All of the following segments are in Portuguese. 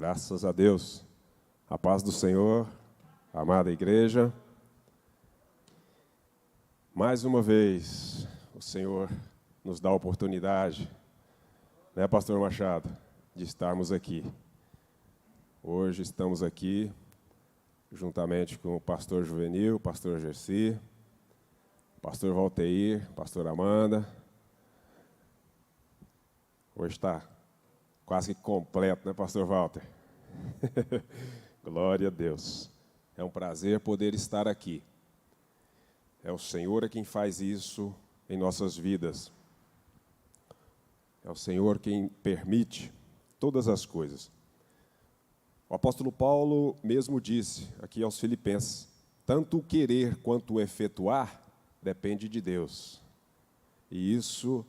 Graças a Deus. A paz do Senhor, amada igreja. Mais uma vez, o Senhor nos dá a oportunidade, né, pastor Machado, de estarmos aqui. Hoje estamos aqui, juntamente com o pastor Juvenil, pastor Gersi, pastor Valteir, pastor Amanda. Hoje está quase que completo, né, pastor Walter? Glória a Deus. É um prazer poder estar aqui. É o Senhor quem faz isso em nossas vidas. É o Senhor quem permite todas as coisas. O apóstolo Paulo mesmo disse aqui aos Filipenses: tanto o querer quanto o efetuar depende de Deus. E isso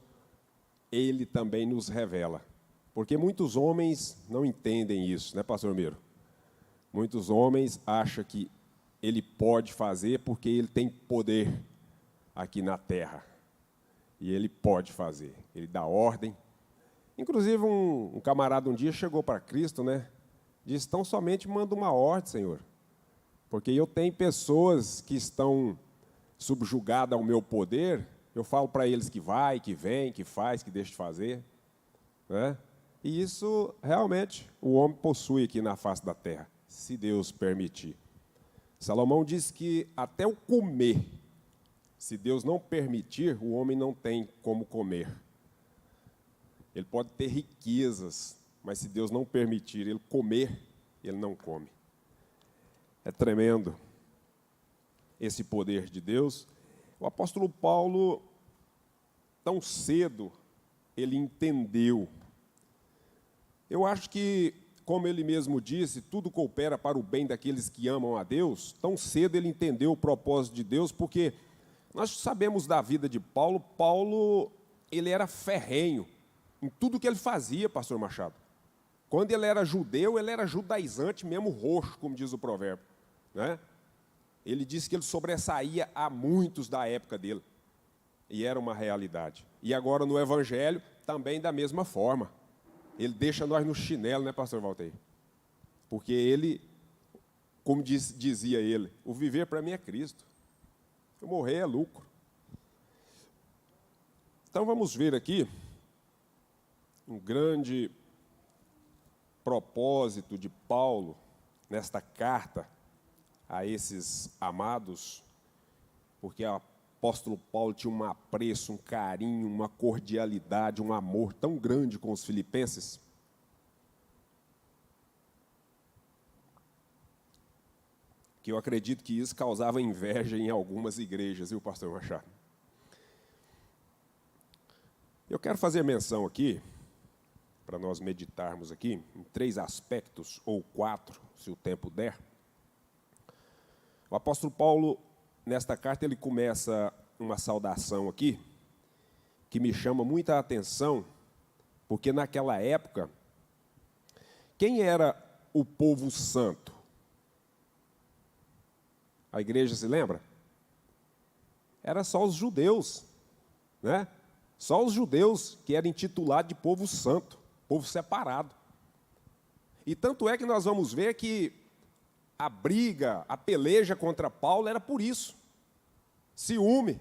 ele também nos revela. Porque muitos homens não entendem isso, né, pastor Miro? Muitos homens acham que ele pode fazer porque ele tem poder aqui na terra. E ele pode fazer, ele dá ordem. Inclusive, um camarada um dia chegou para Cristo, né? Disse: tão somente manda uma ordem, Senhor. Porque eu tenho pessoas que estão subjugadas ao meu poder, eu falo para eles que vai, que vem, que faz, que deixa de fazer. Né? E isso, realmente, o homem possui aqui na face da terra, se Deus permitir. Salomão diz que até o comer, se Deus não permitir, o homem não tem como comer. Ele pode ter riquezas, mas se Deus não permitir ele comer, ele não come. É tremendo esse poder de Deus. O apóstolo Paulo, tão cedo, ele entendeu. Eu acho que, como ele mesmo disse, tudo coopera para o bem daqueles que amam a Deus. Tão cedo ele entendeu o propósito de Deus, porque nós sabemos da vida de Paulo. Paulo, ele era ferrenho em tudo que ele fazia, pastor Machado. Quando ele era judeu, ele era judaizante mesmo, roxo, como diz o provérbio. Né? Ele disse que ele sobressaía a muitos da época dele. E era uma realidade. E agora no Evangelho, também da mesma forma. Ele deixa nós no chinelo, né, pastor Valteir? Porque ele, como dizia ele, o viver para mim é Cristo. O morrer é lucro. Então vamos ver aqui um grande propósito de Paulo nesta carta a esses amados, porque o apóstolo Paulo tinha um apreço, um carinho, uma cordialidade, um amor tão grande com os filipenses. Que eu acredito que isso causava inveja em algumas igrejas, viu, pastor Machado? Eu quero fazer menção aqui, para nós meditarmos aqui, em 3 aspectos, ou 4, se o tempo der. O apóstolo Paulo, nesta carta, ele começa uma saudação aqui, que me chama muita atenção, porque naquela época, quem era o povo santo? A igreja se lembra? Era só os judeus, né? Só os judeus que eram intitulados de povo santo, povo separado. E tanto é que nós vamos ver que a briga, a peleja contra Paulo era por isso. Ciúmes.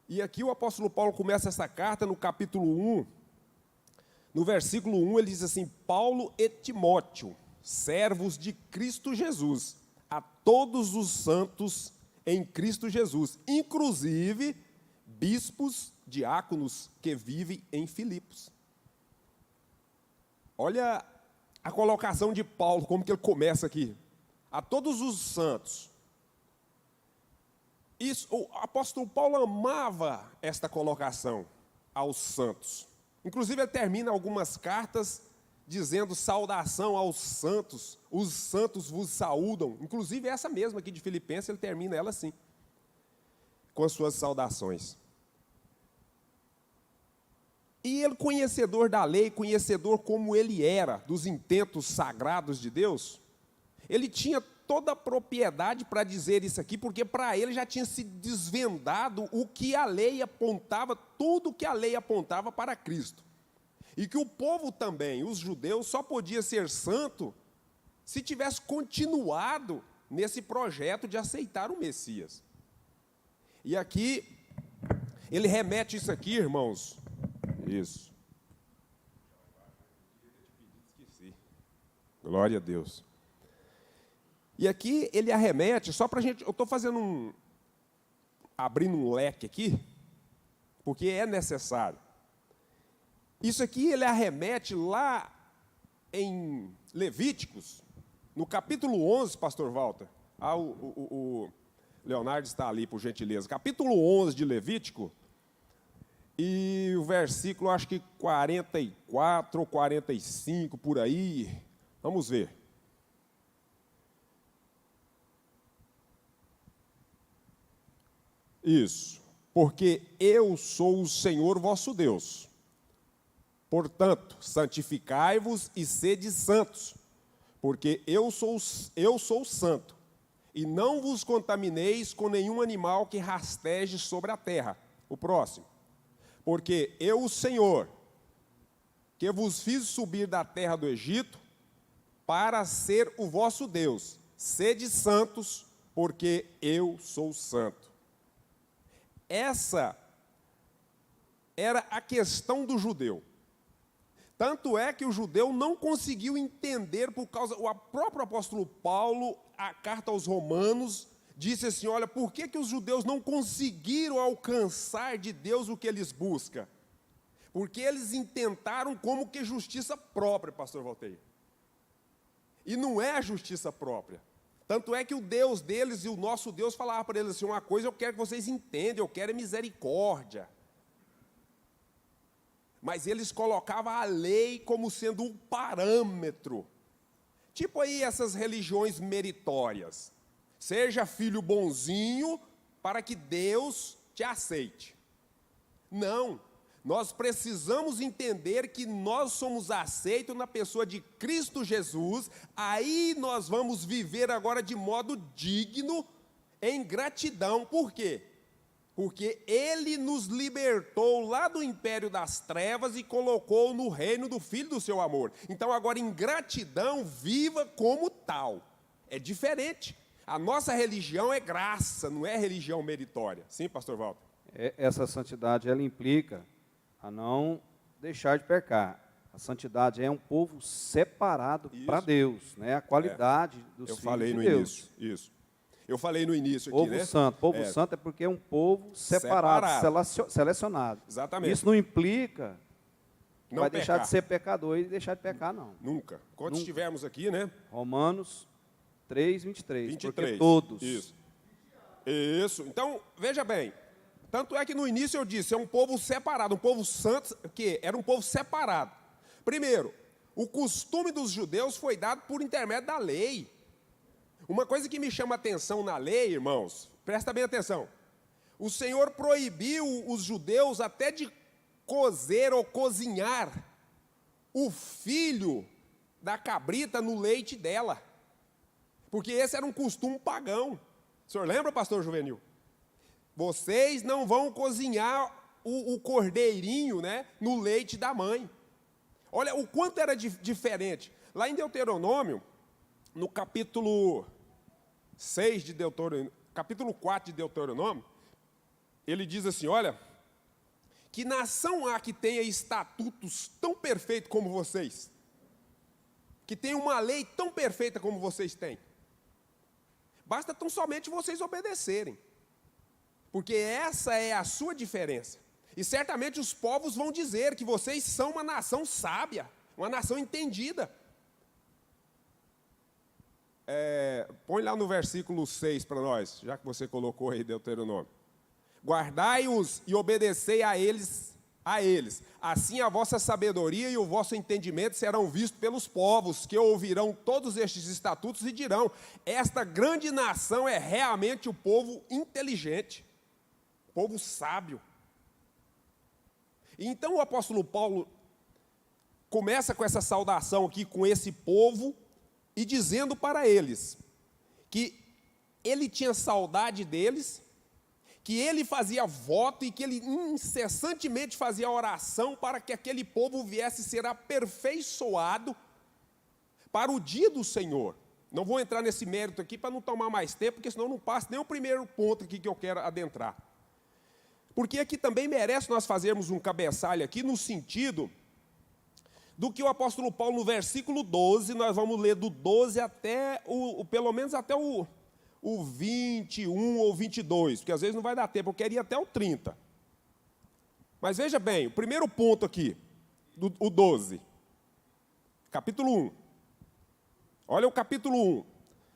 E aqui o apóstolo Paulo começa essa carta no capítulo 1, no versículo 1, ele diz assim: Paulo e Timóteo, servos de Cristo Jesus, a todos os santos em Cristo Jesus, inclusive bispos, diáconos que vivem em Filipos. Olha a colocação de Paulo, como que ele começa aqui. A todos os santos. Isso, o apóstolo Paulo amava esta colocação aos santos. Inclusive, ele termina algumas cartas dizendo saudação aos santos. Os santos vos saúdam. Inclusive, essa mesma aqui de Filipenses, ele termina ela assim, com as suas saudações. E ele, conhecedor da lei, conhecedor como ele era, dos intentos sagrados de Deus, ele tinha toda a propriedade para dizer isso aqui, porque para ele já tinha se desvendado o que a lei apontava, tudo que a lei apontava para Cristo. E que o povo também, os judeus, só podia ser santo se tivesse continuado nesse projeto de aceitar o Messias. E aqui, ele remete isso aqui, irmãos. Isso. Esqueci. Glória a Deus. E aqui ele arremete, só para a gente, eu estou fazendo abrindo um leque aqui, porque é necessário. Isso aqui ele arremete lá em Levíticos, no capítulo 11, pastor Walter. O Leonardo está ali, por gentileza. Capítulo 11 de Levítico, e o versículo, acho que 44 ou 45, por aí. Vamos ver. Isso. Porque eu sou o Senhor vosso Deus. Portanto, santificai-vos e sede santos, porque eu sou santo, e não vos contamineis com nenhum animal que rasteje sobre a terra. O próximo. Porque eu, o Senhor, que vos fiz subir da terra do Egito, para ser o vosso Deus, sede santos, porque eu sou santo. Essa era a questão do judeu. Tanto é que o judeu não conseguiu entender por causa... O próprio apóstolo Paulo, a carta aos Romanos, disse assim, olha, por que os judeus não conseguiram alcançar de Deus o que eles buscam? Porque eles intentaram como que justiça própria, pastor Valteir. E não é a justiça própria. Tanto é que o Deus deles e o nosso Deus falava para eles assim, uma coisa eu quero que vocês entendam, eu quero é misericórdia. Mas eles colocavam a lei como sendo um parâmetro. Tipo aí essas religiões meritórias. Seja filho bonzinho para que Deus te aceite. Não. Nós precisamos entender que nós somos aceitos na pessoa de Cristo Jesus. Aí nós vamos viver agora de modo digno, em gratidão. Por quê? Porque Ele nos libertou lá do império das trevas e colocou no reino do Filho do seu amor. Então agora em gratidão, viva como tal. É diferente. A nossa religião é graça, não é religião meritória. Sim, pastor Walter? Essa santidade, ela implica a não deixar de pecar. A santidade é um povo separado para Deus, né? A qualidade dos filhos de Deus. Eu falei no início, isso. Eu falei no início aqui, né? Povo santo é porque é um povo separado. Selecionado. Exatamente. Isso não implica que não vai pecar. deixar de ser pecador e deixar de pecar, não. Nunca. Quando estivermos aqui, né? Romanos 3, 23. 23. Porque todos. Isso. Então, veja bem. Tanto é que no início eu disse, é um povo separado, um povo santo, que era um povo separado. Primeiro, o costume dos judeus foi dado por intermédio da lei. Uma coisa que me chama a atenção na lei, irmãos, presta bem atenção. O Senhor proibiu os judeus até de cozer ou cozinhar o filho da cabrita no leite dela. Porque esse era um costume pagão. O senhor lembra, pastor Juvenil? Vocês não vão cozinhar o cordeirinho, né, no leite da mãe. Olha o quanto era diferente. Lá em Deuteronômio, no capítulo 6 de Deuteronômio, capítulo 4 de Deuteronômio, ele diz assim, olha, que nação há que tenha estatutos tão perfeitos como vocês? Que tenha uma lei tão perfeita como vocês têm? Basta tão somente vocês obedecerem. Porque essa é a sua diferença. E certamente os povos vão dizer que vocês são uma nação sábia, uma nação entendida. Põe lá no versículo 6 para nós, já que você colocou aí Deuteronômio. Guardai-os e obedecei a eles. Assim a vossa sabedoria e o vosso entendimento serão vistos pelos povos, que ouvirão todos estes estatutos e dirão, esta grande nação é realmente o povo inteligente. Povo sábio. Então o apóstolo Paulo começa com essa saudação aqui com esse povo e dizendo para eles que ele tinha saudade deles, que ele fazia voto e que ele incessantemente fazia oração para que aquele povo viesse ser aperfeiçoado para o dia do Senhor. Não vou entrar nesse mérito aqui para não tomar mais tempo, porque senão não passa nem o primeiro ponto aqui que eu quero adentrar. Porque aqui também merece nós fazermos um cabeçalho aqui no sentido do que o apóstolo Paulo, no versículo 12, nós vamos ler do 12 até, pelo menos até o 21 ou 22, porque às vezes não vai dar tempo, eu queria até o 30. Mas veja bem, o primeiro ponto aqui, o 12, capítulo 1. Olha o capítulo 1,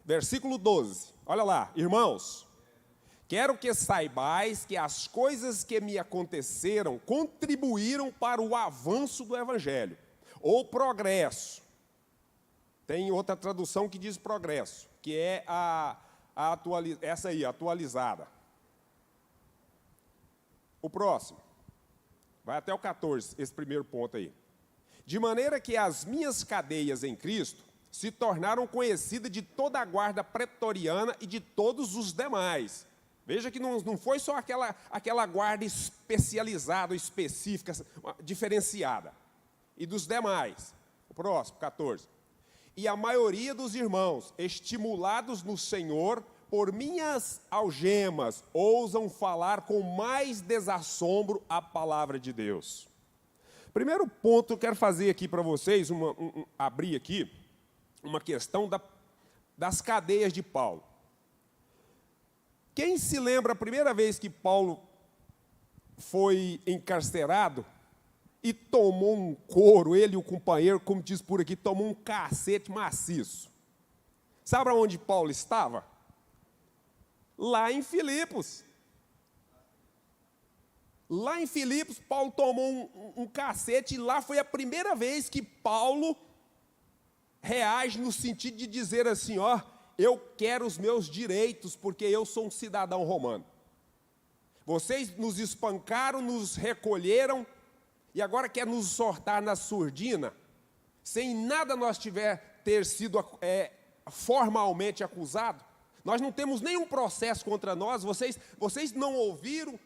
versículo 12. Olha lá, irmãos, quero que saibais que as coisas que me aconteceram contribuíram para o avanço do Evangelho, ou progresso. Tem outra tradução que diz progresso, que é essa aí, atualizada. O próximo, vai até o 14, esse primeiro ponto aí. De maneira que as minhas cadeias em Cristo se tornaram conhecidas de toda a guarda pretoriana e de todos os demais. Veja que não foi só aquela guarda especializada, específica, diferenciada. E dos demais. O próximo, 14. E a maioria dos irmãos, estimulados no Senhor, por minhas algemas, ousam falar com mais desassombro a palavra de Deus. Primeiro ponto que eu quero fazer aqui para vocês, abrir aqui, uma questão das cadeias de Paulo. Quem se lembra a primeira vez que Paulo foi encarcerado e tomou um couro, ele e o companheiro, como diz por aqui, tomou um cacete maciço? Sabe onde Paulo estava? Lá em Filipos. Lá em Filipos, Paulo tomou um cacete e lá foi a primeira vez que Paulo reage no sentido de dizer assim, ó, eu quero os meus direitos, porque eu sou um cidadão romano. Vocês nos espancaram, nos recolheram, e agora quer nos sortar na surdina, sem nada nós ter sido formalmente acusado. Nós não temos nenhum processo contra nós, vocês não ouviram,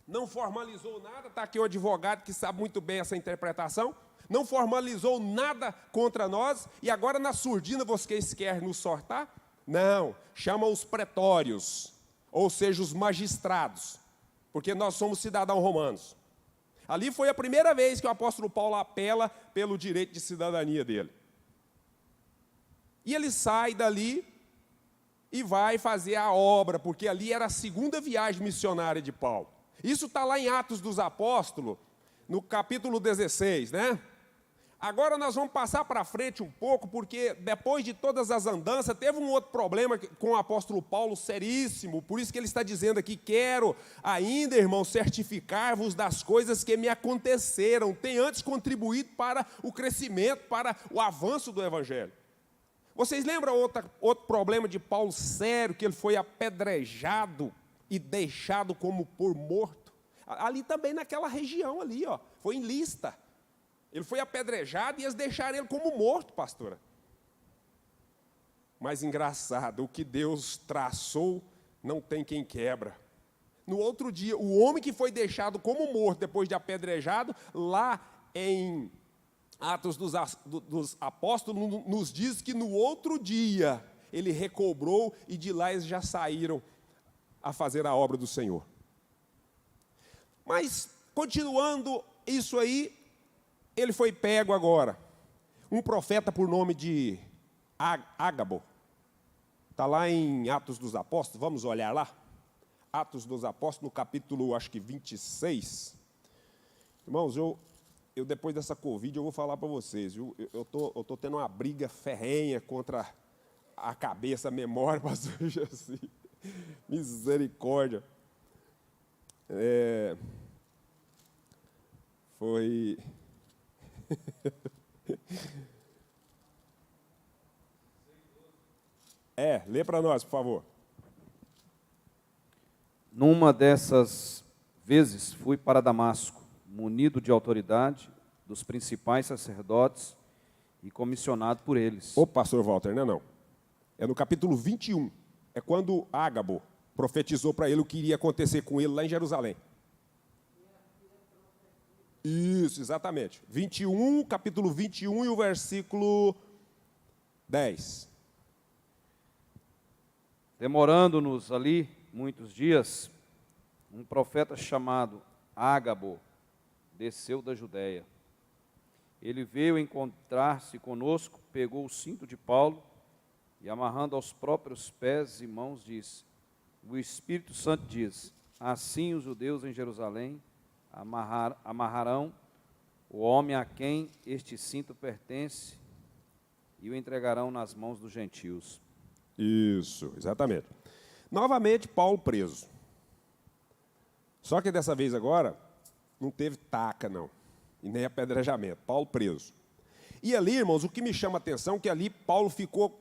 não formalizou nada, está aqui o advogado que sabe muito bem essa interpretação, não formalizou nada contra nós, e agora na surdina vocês querem nos sortar? Não, chama os pretórios, ou seja, os magistrados, porque nós somos cidadãos romanos. Ali foi a primeira vez que o apóstolo Paulo apela pelo direito de cidadania dele. E ele sai dali e vai fazer a obra, porque ali era a segunda viagem missionária de Paulo. Isso está lá em Atos dos Apóstolos, no capítulo 16, né? Agora nós vamos passar para frente um pouco, porque depois de todas as andanças, teve um outro problema com o apóstolo Paulo seríssimo, por isso que ele está dizendo aqui, quero ainda, irmão, certificar-vos das coisas que me aconteceram, tem antes contribuído para o crescimento, para o avanço do Evangelho. Vocês lembram outro problema de Paulo sério, que ele foi apedrejado e deixado como por morto? Ali também naquela região ali, ó, foi em Lista. Ele foi apedrejado e eles deixaram ele como morto, pastora. Mas engraçado, o que Deus traçou, não tem quem quebra. No outro dia, o homem que foi deixado como morto, depois de apedrejado, lá em Atos dos Apóstolos, nos diz que no outro dia, ele recobrou e de lá eles já saíram a fazer a obra do Senhor. Mas, continuando isso aí, ele foi pego agora. Um profeta por nome de Ágabo. Está lá em Atos dos Apóstolos, vamos olhar lá? Atos dos Apóstolos, no capítulo, acho que 26. Irmãos, eu depois dessa Covid, eu vou falar para vocês, viu? Eu tô tendo uma briga ferrenha contra a cabeça, a memória, pastor Jesus. Misericórdia. Foi... lê para nós, por favor. Numa dessas vezes, fui para Damasco, munido de autoridade dos principais sacerdotes e comissionado por eles. Ô, pastor Walter, não. É no capítulo 21. É quando Ágabo profetizou para ele o que iria acontecer com ele lá em Jerusalém. Isso, exatamente. 21, capítulo 21 e o versículo 10. Demorando-nos ali muitos dias, um profeta chamado Ágabo desceu da Judéia. Ele veio encontrar-se conosco, pegou o cinto de Paulo e, amarrando aos próprios pés e mãos, disse: o Espírito Santo diz: assim os judeus em Jerusalém amarrarão o homem a quem este cinto pertence e o entregarão nas mãos dos gentios. Isso, exatamente. Novamente, Paulo preso. Só que dessa vez agora, não teve taca, não. E nem apedrejamento. Paulo preso. E ali, irmãos, o que me chama a atenção é que ali Paulo ficou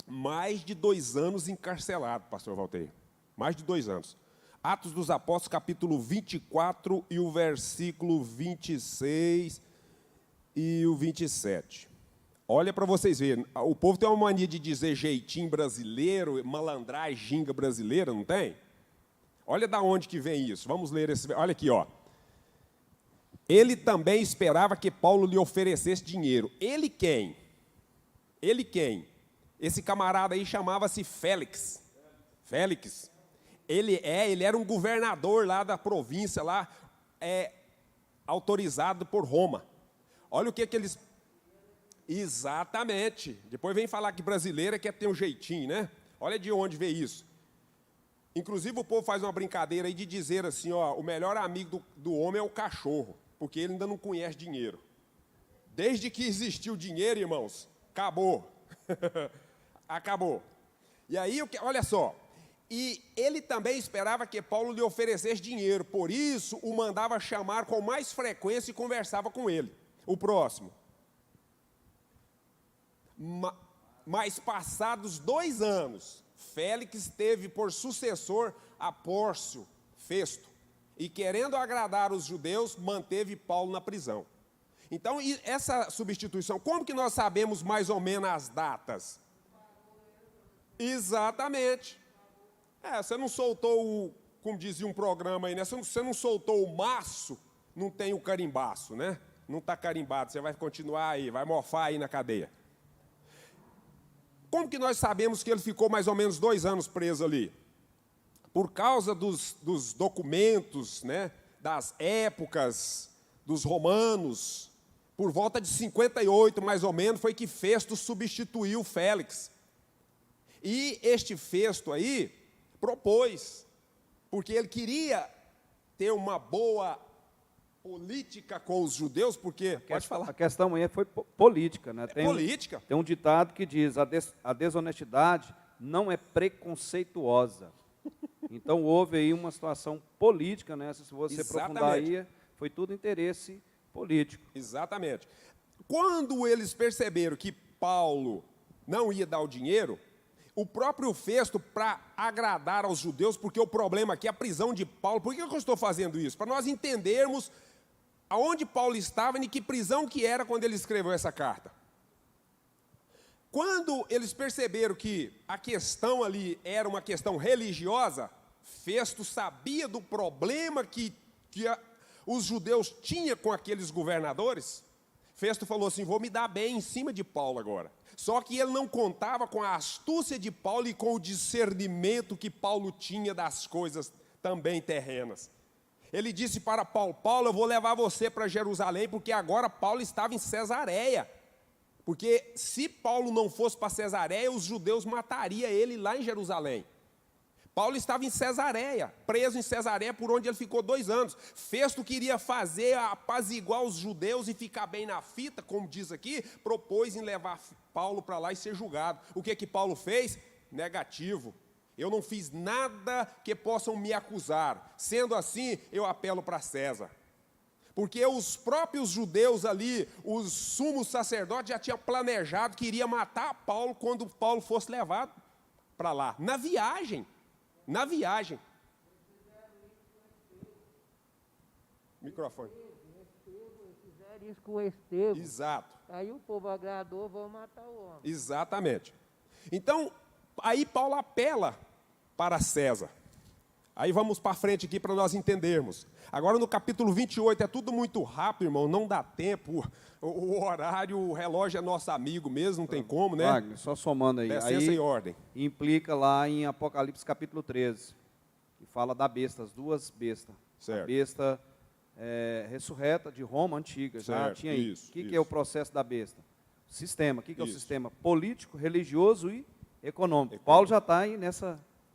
mais de 2 anos encarcelado, pastor Valteir. Mais de 2 anos. Atos dos Apóstolos, capítulo 24 e o versículo 26 e o 27. Olha para vocês verem. O povo tem uma mania de dizer jeitinho brasileiro, malandragem, ginga brasileira, não tem? Olha da onde que vem isso. Vamos ler esse. Olha aqui, ó. Ele também esperava que Paulo lhe oferecesse dinheiro. Ele quem? Ele quem? Esse camarada aí chamava-se Félix. Félix. Ele era um governador lá da província, lá, autorizado por Roma. Olha o que eles... Exatamente. Depois vem falar que brasileira quer ter um jeitinho, né? Olha de onde veio isso. Inclusive o povo faz uma brincadeira aí de dizer assim, ó, o melhor amigo do homem é o cachorro, porque ele ainda não conhece dinheiro. Desde que existiu dinheiro, irmãos, acabou. Acabou. E aí, olha só, e ele também esperava que Paulo lhe oferecesse dinheiro, por isso o mandava chamar com mais frequência e conversava com ele. O próximo. Mas passados 2 anos, Félix teve por sucessor a Pórcio Festo, e querendo agradar os judeus, manteve Paulo na prisão. Então, essa substituição, como que nós sabemos mais ou menos as datas? Exatamente. Você não soltou como dizia um programa aí, né? Você não soltou o maço, não tem o carimbaço, né? Não está carimbado, você vai continuar aí, vai morfar aí na cadeia. Como que nós sabemos que ele ficou mais ou menos 2 anos preso ali? Por causa dos documentos, né, das épocas, dos romanos, por volta de 58, mais ou menos, foi que Festo substituiu Félix. E este Festo aí propôs, porque ele queria ter uma boa política com os judeus, porque... Pode falar. A questão aí foi política, né? Política. Tem um ditado que diz, a desonestidade não é preconceituosa. Então, houve aí uma situação política nessa, se você aprofundar aí, foi tudo interesse político. Exatamente. Quando eles perceberam que Paulo não ia dar o dinheiro, o próprio Festo, para agradar aos judeus, porque o problema aqui é a prisão de Paulo. Por que eu estou fazendo isso? Para nós entendermos aonde Paulo estava e em que prisão que era quando ele escreveu essa carta. Quando eles perceberam que a questão ali era uma questão religiosa, Festo sabia do problema que os judeus tinham com aqueles governadores. Festo falou assim, vou me dar bem em cima de Paulo agora. Só que ele não contava com a astúcia de Paulo e com o discernimento que Paulo tinha das coisas também terrenas. Ele disse para Paulo, Paulo, eu vou levar você para Jerusalém, porque agora Paulo estava em Cesareia. Porque se Paulo não fosse para Cesareia, os judeus matariam ele lá em Jerusalém. Paulo estava em Cesareia, preso em Cesareia, por onde ele ficou 2 anos. Festo queria apaziguar os judeus e ficar bem na fita, como diz aqui, propôs em levar Paulo para lá e ser julgado. O que Paulo fez? Negativo. Eu não fiz nada que possam me acusar. Sendo assim, eu apelo para César. Porque os próprios judeus ali, os sumos sacerdotes, já tinham planejado que iria matar Paulo quando Paulo fosse levado para lá. Na viagem. Na viagem. Microfone. Fizeram isso com o Estevão. Exato. Aí o povo agradou, vão matar o homem. Exatamente. Então, aí Paulo apela para César. Aí vamos para frente aqui para nós entendermos. Agora no capítulo 28 é tudo muito rápido, irmão, não dá tempo. O horário, o relógio é nosso amigo mesmo, não tem como, né? Wagner, só somando aí. Licença Aí em ordem. implica lá em Apocalipse capítulo 13, que fala da besta, as duas bestas. Certo. A besta ressurreta de Roma antiga, já Certo, tinha aí. isso, O que isso. é o processo da besta? Sistema. O que é o Isso. sistema? Político, religioso e econômico. Paulo já está aí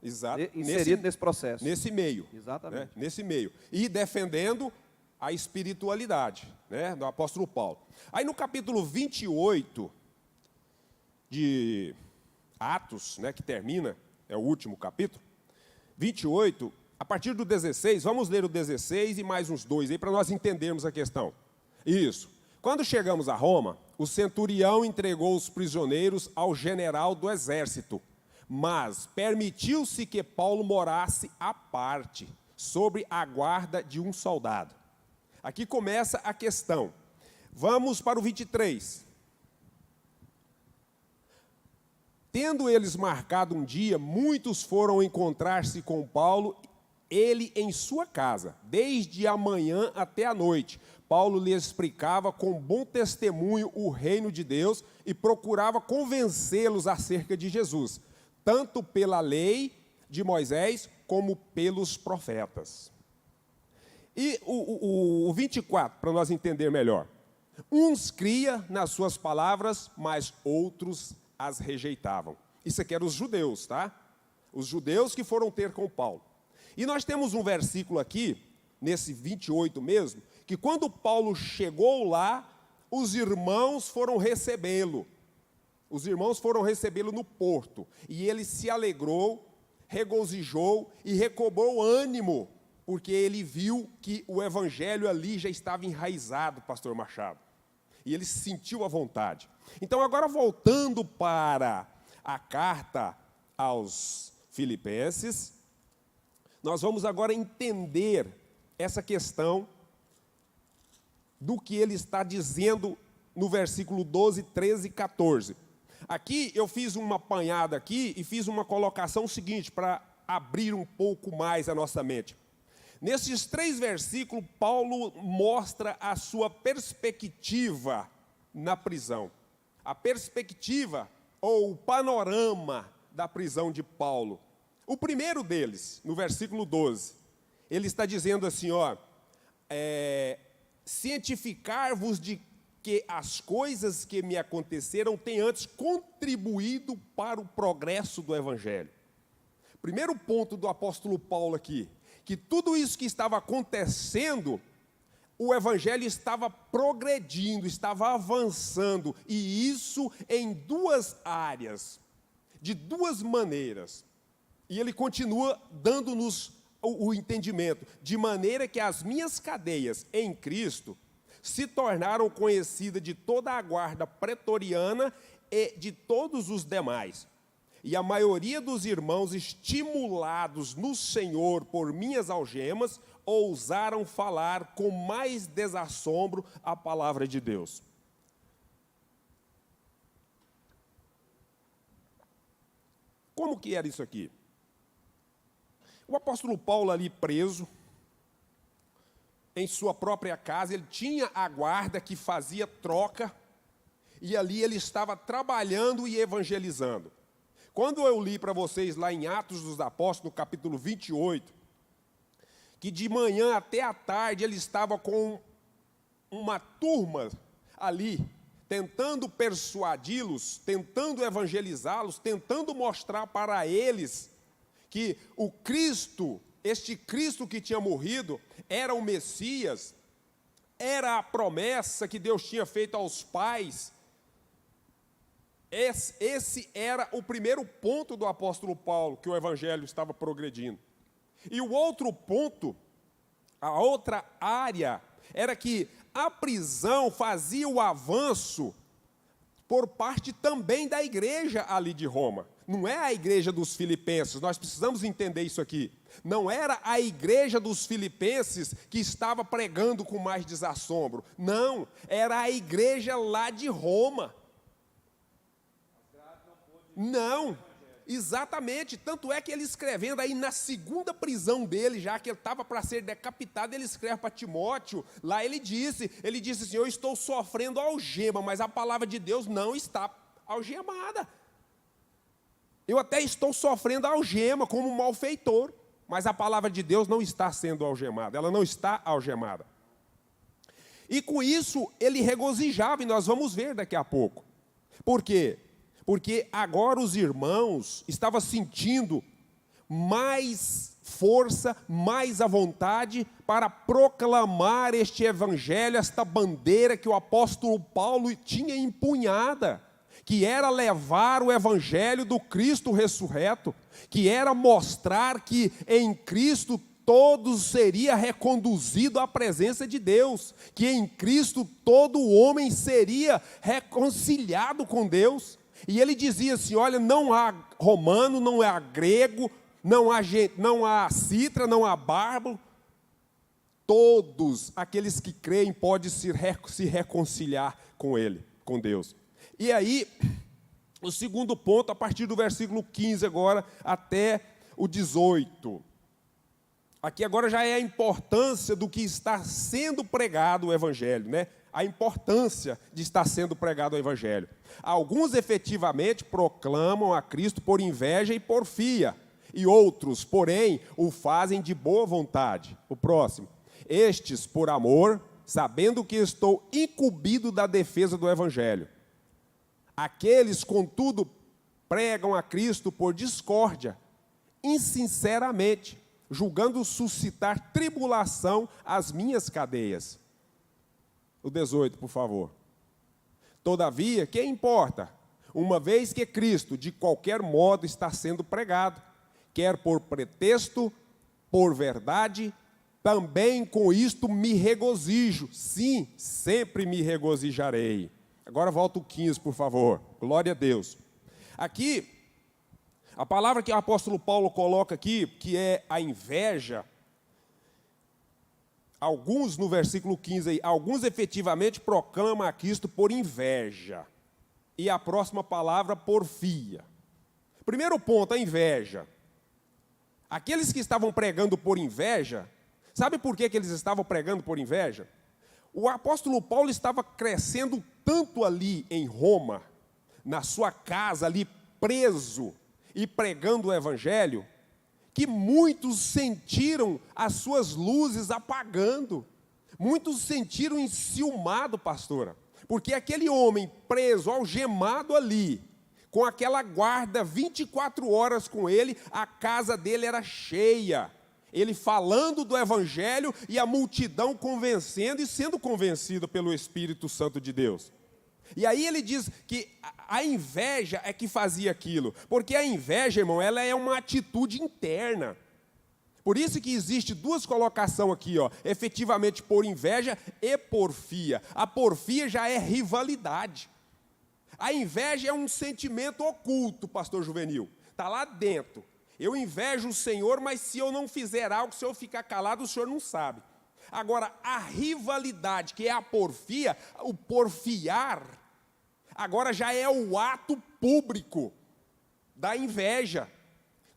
Exato. inserido nesse processo. Nesse meio. Exatamente. Né? Nesse meio. E defendendo a espiritualidade, né, do apóstolo Paulo. Aí no capítulo 28 de Atos, né, que termina, é o último capítulo, 28, a partir do 16, vamos ler o 16 e mais uns dois aí para nós entendermos a questão. Isso. Quando chegamos a Roma, o centurião entregou os prisioneiros ao general do exército, mas permitiu-se que Paulo morasse à parte, sobre a guarda de um soldado. Aqui começa a questão. Vamos para o 23. Tendo eles marcado um dia, muitos foram encontrar-se com Paulo, ele em sua casa, desde a manhã até a noite. Paulo lhes explicava com bom testemunho o reino de Deus e procurava convencê-los acerca de Jesus, tanto pela lei de Moisés como pelos profetas. E o 24, para nós entender melhor. Uns cria nas suas palavras, mas outros as rejeitavam. Isso aqui eram os judeus, tá? Os judeus que foram ter com Paulo. E nós temos um versículo aqui, nesse 28 mesmo, que quando Paulo chegou lá, os irmãos foram recebê-lo. Os irmãos foram recebê-lo no porto. E ele se alegrou, regozijou e recobrou ânimo, porque ele viu que o evangelho ali já estava enraizado, pastor Machado. E ele se sentiu à vontade. Então, agora voltando para a carta aos Filipenses, nós vamos agora entender essa questão do que ele está dizendo no versículo 12, 13 e 14. Aqui eu fiz uma apanhada aqui e fiz uma colocação seguinte para abrir um pouco mais a nossa mente. Nesses 3 versículos, Paulo mostra a sua perspectiva na prisão. A perspectiva ou o panorama da prisão de Paulo. O primeiro deles, no versículo 12, ele está dizendo assim, ó, cientificar-vos de que as coisas que me aconteceram têm antes contribuído para o progresso do Evangelho. Primeiro ponto do apóstolo Paulo aqui, que tudo isso que estava acontecendo, o Evangelho estava progredindo, estava avançando, e isso em 2 áreas, de 2 maneiras. E ele continua dando-nos o entendimento, de maneira que as minhas cadeias em Cristo se tornaram conhecidas de toda a guarda pretoriana e de todos os demais. E a maioria dos irmãos, estimulados no Senhor por minhas algemas, ousaram falar com mais desassombro a palavra de Deus. Como que era isso aqui? O apóstolo Paulo ali preso, em sua própria casa, ele tinha a guarda que fazia troca, e ali ele estava trabalhando e evangelizando. Quando eu li para vocês lá em Atos dos Apóstolos, no capítulo 28, que de manhã até à tarde ele estava com uma turma ali, tentando persuadi-los, tentando evangelizá-los, tentando mostrar para eles que o Cristo, este Cristo que tinha morrido, era o Messias, era a promessa que Deus tinha feito aos pais. Esse era o primeiro ponto do apóstolo Paulo, que o evangelho estava progredindo. E o outro ponto, a outra área, era que a prisão fazia o avanço por parte também da igreja ali de Roma. Não é a igreja dos filipenses, nós precisamos entender isso aqui. Não era a igreja dos filipenses que estava pregando com mais desassombro. Não, era a igreja lá de Roma. Não, Exatamente, tanto é que ele escrevendo aí na segunda prisão dele, já que ele estava para ser decapitado, ele escreve para Timóteo, lá ele disse assim, eu estou sofrendo algema, mas a palavra de Deus não está algemada. Eu até estou sofrendo algema como malfeitor, mas a palavra de Deus não está sendo algemada, ela não está algemada. E com isso ele regozijava, e nós vamos ver daqui a pouco. Por quê? Porque agora os irmãos estavam sentindo mais força, mais à vontade para proclamar este evangelho, esta bandeira que o apóstolo Paulo tinha empunhada, que era levar o evangelho do Cristo ressurreto, que era mostrar que em Cristo todos seria reconduzido à presença de Deus, que em Cristo todo homem seria reconciliado com Deus. E ele dizia assim, olha, não há romano, não há grego, não há citra, não há bárbaro, todos aqueles que creem podem se reconciliar com ele, com Deus. E aí, o segundo ponto, a partir do versículo 15 agora, até o 18. Aqui agora já é a importância do que está sendo pregado o evangelho, né? A importância de estar sendo pregado o evangelho. Alguns efetivamente proclamam a Cristo por inveja e porfia, e outros, porém, o fazem de boa vontade. O próximo. Estes por amor, sabendo que estou incumbido da defesa do evangelho. Aqueles, contudo, pregam a Cristo por discórdia, insinceramente, julgando suscitar tribulação às minhas cadeias. O 18, por favor. Todavia, que importa? Uma vez que Cristo, de qualquer modo, está sendo pregado, quer por pretexto, por verdade, também com isto me regozijo. Sim, sempre me regozijarei. Agora volta o 15, por favor. Glória a Deus. Aqui, a palavra que o apóstolo Paulo coloca aqui, que é a inveja, alguns, no versículo 15 aí, alguns efetivamente proclamam a Cristo por inveja. E a próxima palavra, porfia. Primeiro ponto, a inveja. Aqueles que estavam pregando por inveja, sabe por que eles estavam pregando por inveja? O apóstolo Paulo estava crescendo tanto ali em Roma, na sua casa ali preso e pregando o evangelho, que muitos sentiram as suas luzes apagando. Muitos sentiram enciumado, pastora, porque aquele homem preso, algemado ali, com aquela guarda 24 horas com ele, a casa dele era cheia. Ele falando do evangelho e a multidão convencendo e sendo convencida pelo Espírito Santo de Deus. E aí ele diz que a inveja é que fazia aquilo, porque a inveja, irmão, ela é uma atitude interna. Por isso que existe duas colocações aqui, ó, efetivamente por inveja e porfia. A porfia já é rivalidade. A inveja é um sentimento oculto, pastor Juvenil, está lá dentro. Eu invejo o Senhor, mas se eu não fizer algo, se eu ficar calado, o Senhor não sabe. Agora, a rivalidade, que é a porfia, o porfiar, agora já é o ato público da inveja.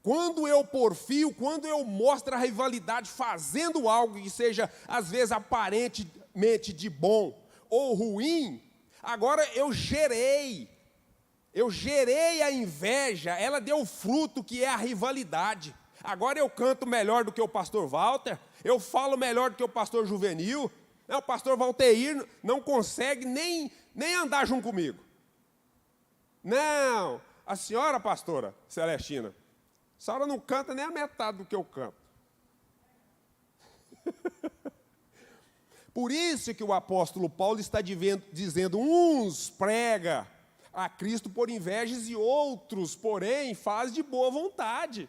Quando eu porfio, quando eu mostro a rivalidade fazendo algo que seja, às vezes, aparentemente de bom ou ruim, agora eu gerei a inveja, ela deu fruto que é a rivalidade. Agora eu canto melhor do que o pastor Walter, eu falo melhor do que o pastor Juvenil, o pastor Valteir não consegue nem andar junto comigo. Não, a senhora, pastora Celestina, a senhora não canta nem a metade do que eu canto. Por isso que o apóstolo Paulo está dizendo, uns prega a Cristo por invejas e outros, porém, faz de boa vontade.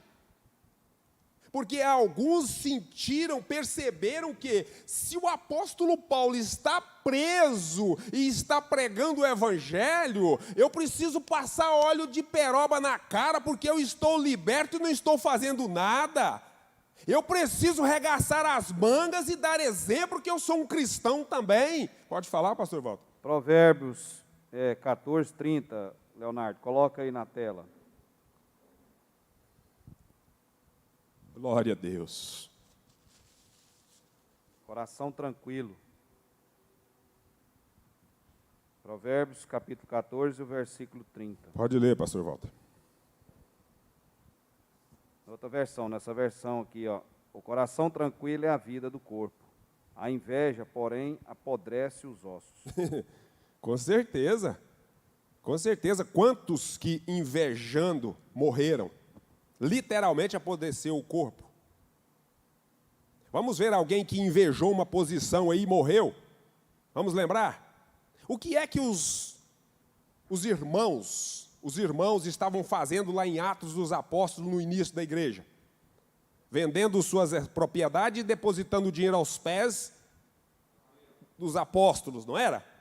Porque alguns perceberam que se o apóstolo Paulo está preso e está pregando o evangelho, eu preciso passar óleo de peroba na cara porque eu estou liberto e não estou fazendo nada. Eu preciso regaçar as mangas e dar exemplo que eu sou um cristão também. Pode falar, pastor Walter? Provérbios 14, 30, Leonardo, coloca aí na tela. Glória a Deus. Coração tranquilo. Provérbios, capítulo 14, o versículo 30. Pode ler, pastor Walter. Outra versão, nessa versão aqui, ó. O coração tranquilo é a vida do corpo. A inveja, porém, apodrece os ossos. Com certeza. Com certeza. Quantos que invejando morreram? Literalmente apodreceu o corpo. Vamos ver alguém que invejou uma posição aí e morreu? Vamos lembrar? O que é que os irmãos estavam fazendo lá em Atos dos Apóstolos no início da igreja? Vendendo suas propriedades e depositando dinheiro aos pés dos apóstolos, não era?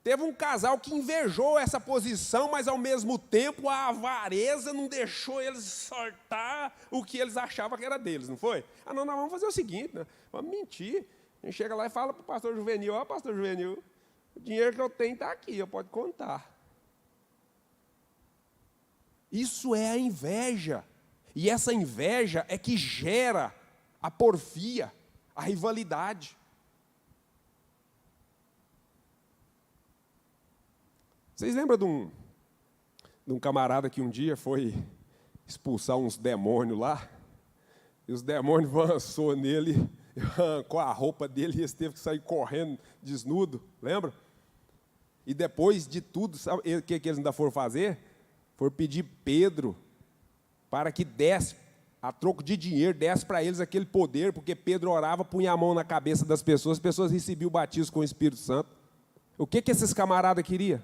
Teve um casal que invejou essa posição, mas ao mesmo tempo a avareza não deixou eles soltar o que eles achavam que era deles, não foi? Ah, não, nós vamos fazer o seguinte, né? Vamos mentir. A gente chega lá e fala para o pastor Juvenil, ó, pastor Juvenil, o dinheiro que eu tenho está aqui, eu pode contar. Isso é a inveja. E essa inveja é que gera a porfia, a rivalidade. Vocês lembram de um camarada que um dia foi expulsar uns demônios lá? E os demônios avançou nele, arrancou a roupa dele e ele teve que sair correndo desnudo, lembra? E depois de tudo, sabe o que eles ainda foram fazer? Foram pedir Pedro para que desse, a troco de dinheiro, desse para eles aquele poder, porque Pedro orava, punha a mão na cabeça das pessoas, as pessoas recebiam o batismo com o Espírito Santo. O que esses camaradas queriam?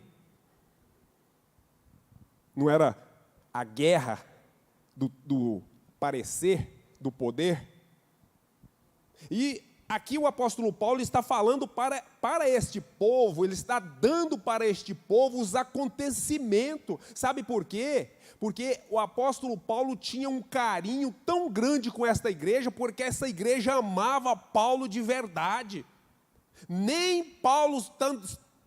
Não era a guerra do parecer, do poder? E aqui o apóstolo Paulo está falando para este povo, ele está dando para este povo os acontecimentos. Sabe por quê? Porque o apóstolo Paulo tinha um carinho tão grande com esta igreja, porque essa igreja amava Paulo de verdade. Nem Paulo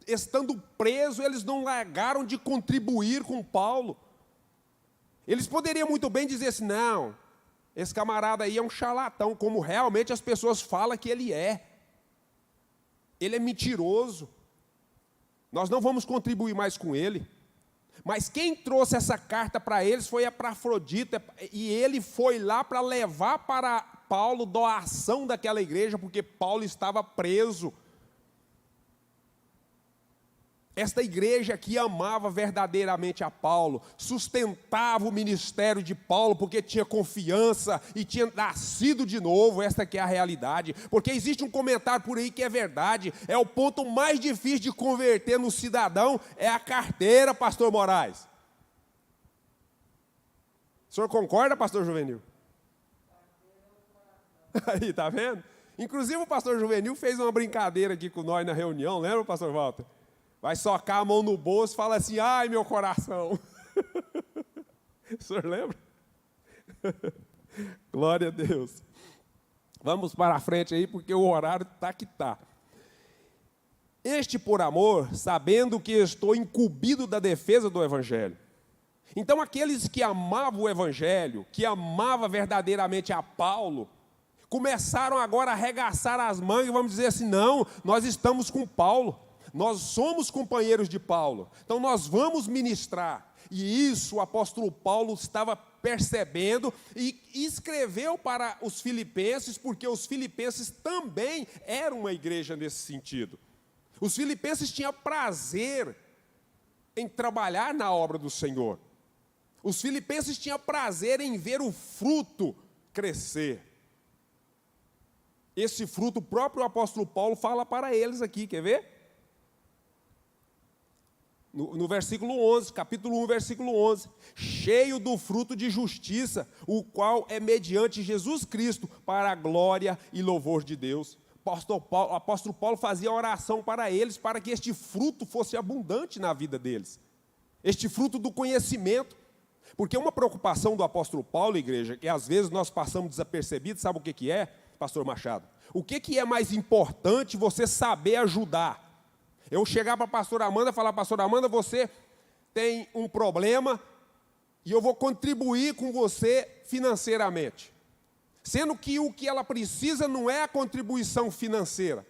estando preso, eles não largaram de contribuir com Paulo. Eles poderiam muito bem dizer assim, não, esse camarada aí é um charlatão, como realmente as pessoas falam que ele é. Ele é mentiroso. Nós não vamos contribuir mais com ele. Mas quem trouxe essa carta para eles foi a Epafrodito, e ele foi lá para levar para Paulo doação daquela igreja, porque Paulo estava preso. Esta igreja que amava verdadeiramente a Paulo, sustentava o ministério de Paulo, porque tinha confiança e tinha nascido de novo. Esta que é a realidade, porque existe um comentário por aí que é verdade, é o ponto mais difícil de converter no cidadão, é a carteira, pastor Moraes. O senhor concorda, pastor Juvenil? Aí, tá vendo? Inclusive o pastor Juvenil fez uma brincadeira aqui com nós na reunião, lembra, pastor Walter? Vai socar a mão no bolso e fala assim, ai, meu coração. O senhor lembra? Glória a Deus. Vamos para a frente aí, porque o horário está que está. Este por amor, sabendo que estou incumbido da defesa do Evangelho. Então, aqueles que amavam o Evangelho, que amavam verdadeiramente a Paulo, começaram agora a arregaçar as mangas e vamos dizer assim, não, nós estamos com Paulo. Nós somos companheiros de Paulo, então nós vamos ministrar. E isso o apóstolo Paulo estava percebendo e escreveu para os filipenses, porque os filipenses também eram uma igreja nesse sentido. Os filipenses tinham prazer em trabalhar na obra do Senhor. Os filipenses tinham prazer em ver o fruto crescer. Esse fruto o próprio apóstolo Paulo fala para eles aqui, quer ver? No versículo 11, capítulo 1, versículo 11, cheio do fruto de justiça, o qual é mediante Jesus Cristo, para a glória e louvor de Deus. O apóstolo Paulo fazia oração para eles, para que este fruto fosse abundante na vida deles. Este fruto do conhecimento. Porque uma preocupação do apóstolo Paulo, igreja, que às vezes nós passamos desapercebidos, sabe o que é, pastor Machado? O que é mais importante você saber ajudar? Eu chegar para a pastora Amanda e falar, pastora Amanda, você tem um problema e eu vou contribuir com você financeiramente. Sendo que o que ela precisa não é a contribuição financeira.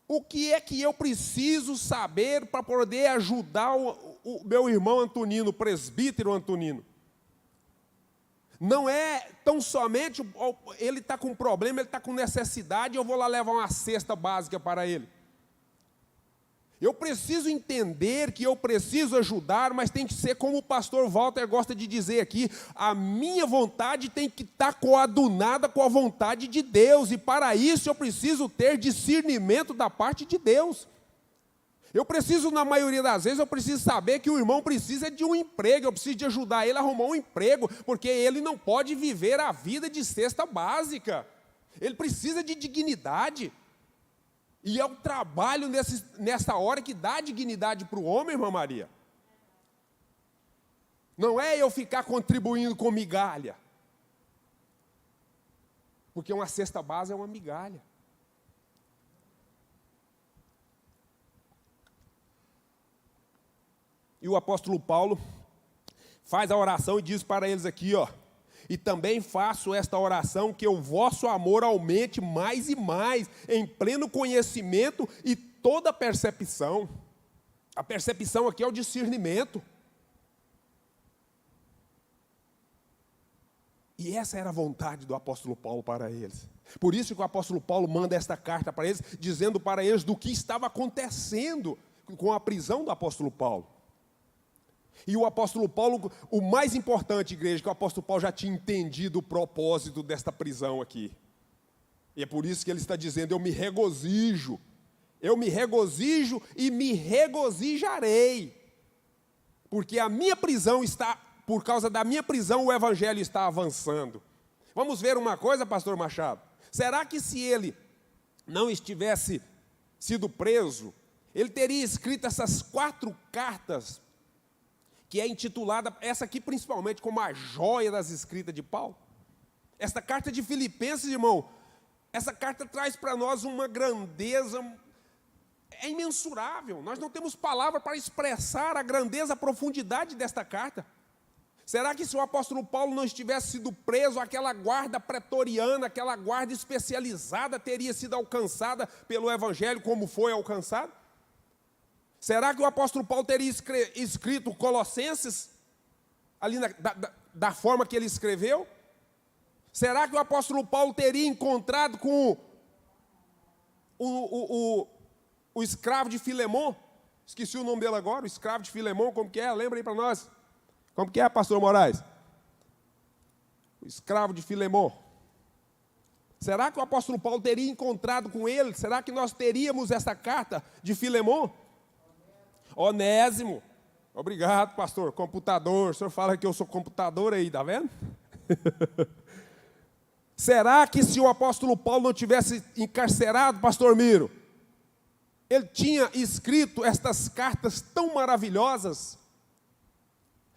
O que é que eu preciso saber para poder ajudar o meu irmão Antonino, o presbítero Antonino? Não é tão somente ele está com problema, ele está com necessidade, eu vou lá levar uma cesta básica para ele. Eu preciso entender que eu preciso ajudar, mas tem que ser como o pastor Walter gosta de dizer aqui, a minha vontade tem que estar coadunada com a vontade de Deus, e para isso eu preciso ter discernimento da parte de Deus. Eu preciso, na maioria das vezes, eu preciso saber que o irmão precisa de um emprego, eu preciso de ajudar ele a arrumar um emprego, porque ele não pode viver a vida de cesta básica, ele precisa de dignidade. E é o trabalho nessa hora que dá dignidade para o homem, irmã Maria. Não é eu ficar contribuindo com migalha. Porque uma cesta básica é uma migalha. E o apóstolo Paulo faz a oração e diz para eles aqui, ó: e também faço esta oração, que o vosso amor aumente mais e mais, em pleno conhecimento e toda percepção. A percepção aqui é o discernimento. E essa era a vontade do apóstolo Paulo para eles. Por isso que o apóstolo Paulo manda esta carta para eles, dizendo para eles do que estava acontecendo com a prisão do apóstolo Paulo. E o apóstolo Paulo, o mais importante, igreja, que o apóstolo Paulo já tinha entendido o propósito desta prisão aqui. E é por isso que ele está dizendo, eu me regozijo e me regozijarei. Porque a minha prisão está, por causa da minha prisão, o evangelho está avançando. Vamos ver uma coisa, pastor Machado? Será que se ele não estivesse sido preso, ele teria escrito essas 4 cartas, que é intitulada, essa aqui principalmente, como a joia das escritas de Paulo? Esta carta de Filipenses, irmão, essa carta traz para nós uma grandeza, é imensurável. Nós não temos palavra para expressar a grandeza, a profundidade desta carta. Será que se o apóstolo Paulo não estivesse sido preso, aquela guarda pretoriana, aquela guarda especializada teria sido alcançada pelo evangelho como foi alcançado? Será que o apóstolo Paulo teria escrito Colossenses, ali da forma que ele escreveu? Será que o apóstolo Paulo teria encontrado com o escravo de Filemon? Esqueci o nome dele agora, o escravo de Filemon, como que é? Lembra aí para nós. Como que é, pastor Moraes? O escravo de Filemon. Será que o apóstolo Paulo teria encontrado com ele? Será que nós teríamos essa carta de Filemon? Onésimo. Obrigado, pastor. Computador. O senhor fala que eu sou computador aí, tá vendo? Será que se o apóstolo Paulo não tivesse encarcerado, pastor Miro, ele tinha escrito estas cartas tão maravilhosas?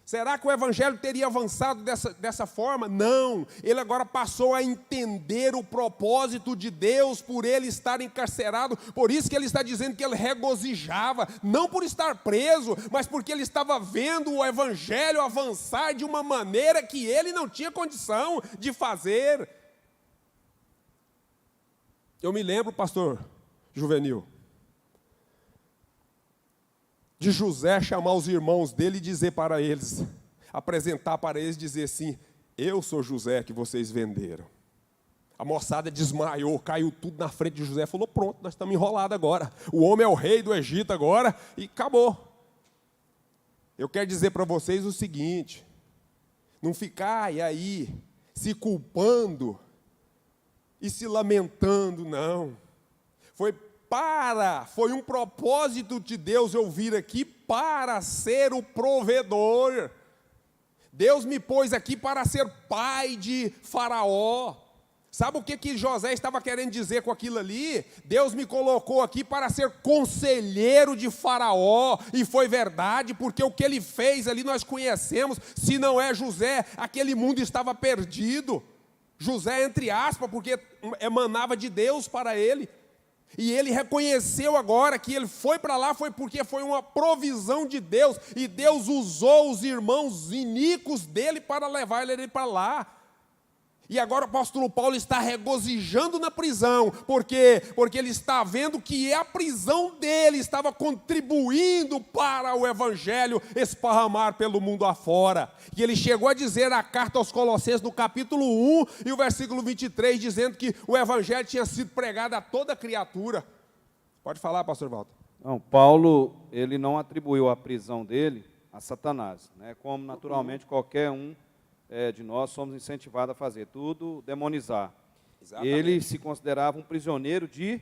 Será que o evangelho teria avançado dessa forma? Não, ele agora passou a entender o propósito de Deus por ele estar encarcerado, por isso que ele está dizendo que ele regozijava, não por estar preso, mas porque ele estava vendo o evangelho avançar de uma maneira que ele não tinha condição de fazer. Eu me lembro, pastor Juvenil, de José chamar os irmãos dele e dizer para eles, apresentar para eles, dizer assim, eu sou José que vocês venderam. A moçada desmaiou, caiu tudo na frente de José, falou, pronto, nós estamos enrolados agora, o homem é o rei do Egito agora, e acabou. Eu quero dizer para vocês o seguinte, não ficar aí se culpando e se lamentando, não. Foi um propósito de Deus eu vir aqui para ser o provedor. Deus me pôs aqui para ser pai de Faraó. Sabe o que José estava querendo dizer com aquilo ali? Deus me colocou aqui para ser conselheiro de Faraó. E foi verdade, porque o que ele fez ali nós conhecemos. Se não é José, aquele mundo estava perdido. José, entre aspas, porque emanava de Deus para ele. E ele reconheceu agora que ele foi para lá, foi porque foi uma provisão de Deus, e Deus usou os irmãos iníquos dele para levar ele para lá. E agora o apóstolo Paulo está regozijando na prisão, porque ele está vendo que a prisão dele estava contribuindo para o evangelho esparramar pelo mundo afora. E ele chegou a dizer na carta aos Colossenses, no capítulo 1 e o versículo 23, dizendo que o evangelho tinha sido pregado a toda criatura. Pode falar, pastor Walter. Não, Paulo, ele não atribuiu a prisão dele a Satanás, né? Como naturalmente qualquer um de nós somos incentivados a fazer, tudo demonizar. Exatamente. Ele se considerava um prisioneiro de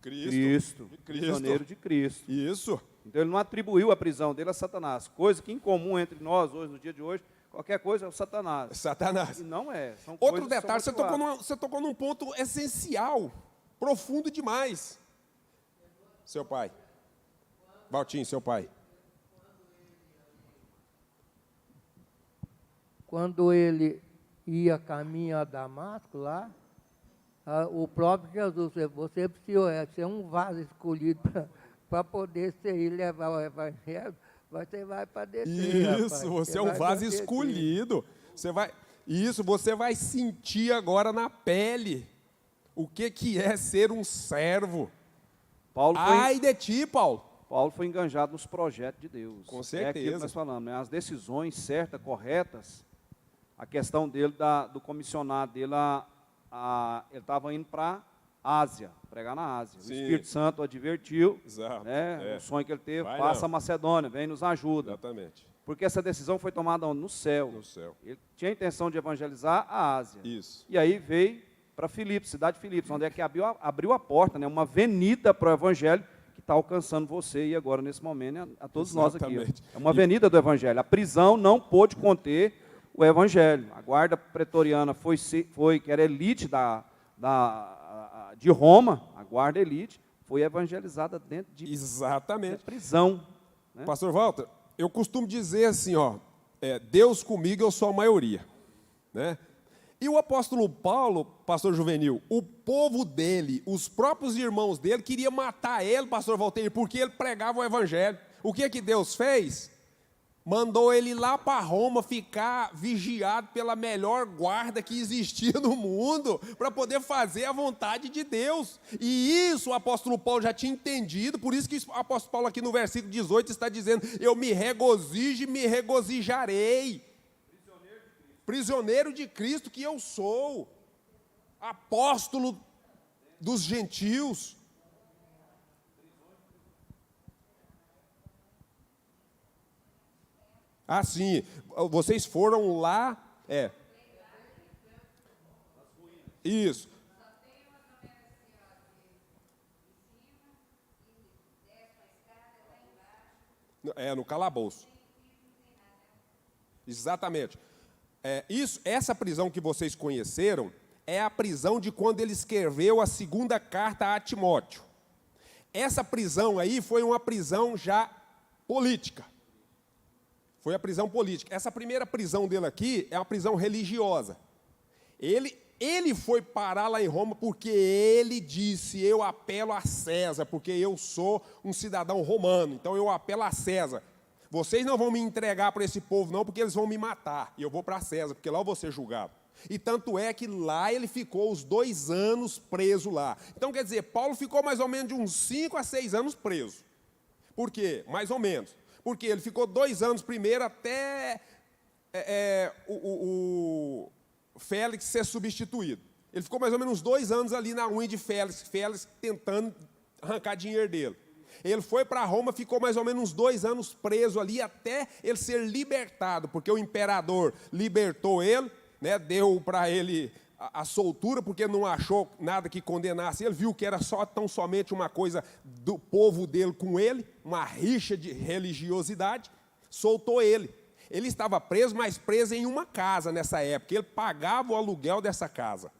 Cristo. Prisioneiro de Cristo. Isso. Então ele não atribuiu a prisão dele a Satanás, coisa que em comum entre nós hoje, no dia de hoje, qualquer coisa é o Satanás. Satanás. E não é. São Outro detalhe, você tocou num ponto essencial, profundo demais. Seu pai. Valtinho, seu pai. Quando ele ia caminho a Damasco lá, o próprio Jesus, você precisa ser um vaso escolhido para poder ser e levar o evangelho, você vai padecer. Isso, rapaz. você é um vaso escolhido. Você vai sentir agora na pele o que é ser um servo. Ai de ti, Paulo. Paulo foi enganjado nos projetos de Deus. Com certeza. É aquilo que nós falamos, né? As decisões certas, corretas. A questão dele, do comissionado dele, ele estava indo para a Ásia, pregar na Ásia. Sim. O Espírito Santo advertiu, né, o sonho que ele teve, passa a Macedônia, vem e nos ajuda. Exatamente. Porque essa decisão foi tomada no céu. No céu. Ele tinha a intenção de evangelizar a Ásia. Isso. E aí veio para Filipos, cidade de Filipos, onde é que abriu a porta, né, uma avenida para o evangelho, que está alcançando você e agora, nesse momento, a todos nós aqui. É uma avenida do evangelho. A prisão não pôde conter o evangelho. A guarda pretoriana que era elite de Roma, a guarda elite, foi evangelizada dentro de prisão. Né? Pastor Walter, eu costumo dizer assim, Deus comigo, eu sou a maioria. Né? E o apóstolo Paulo, pastor Juvenil, o povo dele, os próprios irmãos dele, queriam matar ele, pastor Walter, porque ele pregava o evangelho. O que Deus fez? Mandou ele lá para Roma ficar vigiado pela melhor guarda que existia no mundo, para poder fazer a vontade de Deus. E isso o apóstolo Paulo já tinha entendido, por isso que o apóstolo Paulo aqui no versículo 18 está dizendo, eu me regozijo e me regozijarei. Prisioneiro de Cristo que eu sou, apóstolo dos gentios. Sim, vocês foram lá, Isso. No calabouço. Exatamente. Essa prisão que vocês conheceram é a prisão de quando ele escreveu a segunda carta a Timóteo. Essa prisão aí foi uma prisão já política. Foi a prisão política. Essa primeira prisão dele aqui é uma prisão religiosa. Ele foi parar lá em Roma porque ele disse, eu apelo a César, porque eu sou um cidadão romano, então eu apelo a César. Vocês não vão me entregar para esse povo não, porque eles vão me matar, e eu vou para César, porque lá eu vou ser julgado. E tanto é que lá ele ficou os 2 anos preso lá. Então, quer dizer, Paulo ficou mais ou menos de uns 5 a 6 anos preso. Por quê? Mais ou menos. Porque ele ficou 2 anos primeiro até o Félix ser substituído. Ele ficou mais ou menos 2 anos ali na unha de Félix tentando arrancar dinheiro dele. Ele foi para Roma, ficou mais ou menos 2 anos preso ali até ele ser libertado, porque o imperador libertou ele, né, deu para ele a soltura, porque não achou nada que condenasse. Ele viu que era tão somente uma coisa do povo dele com ele, uma rixa de religiosidade, soltou ele. Ele estava preso, mas preso em uma casa nessa época. Ele pagava o aluguel dessa casa.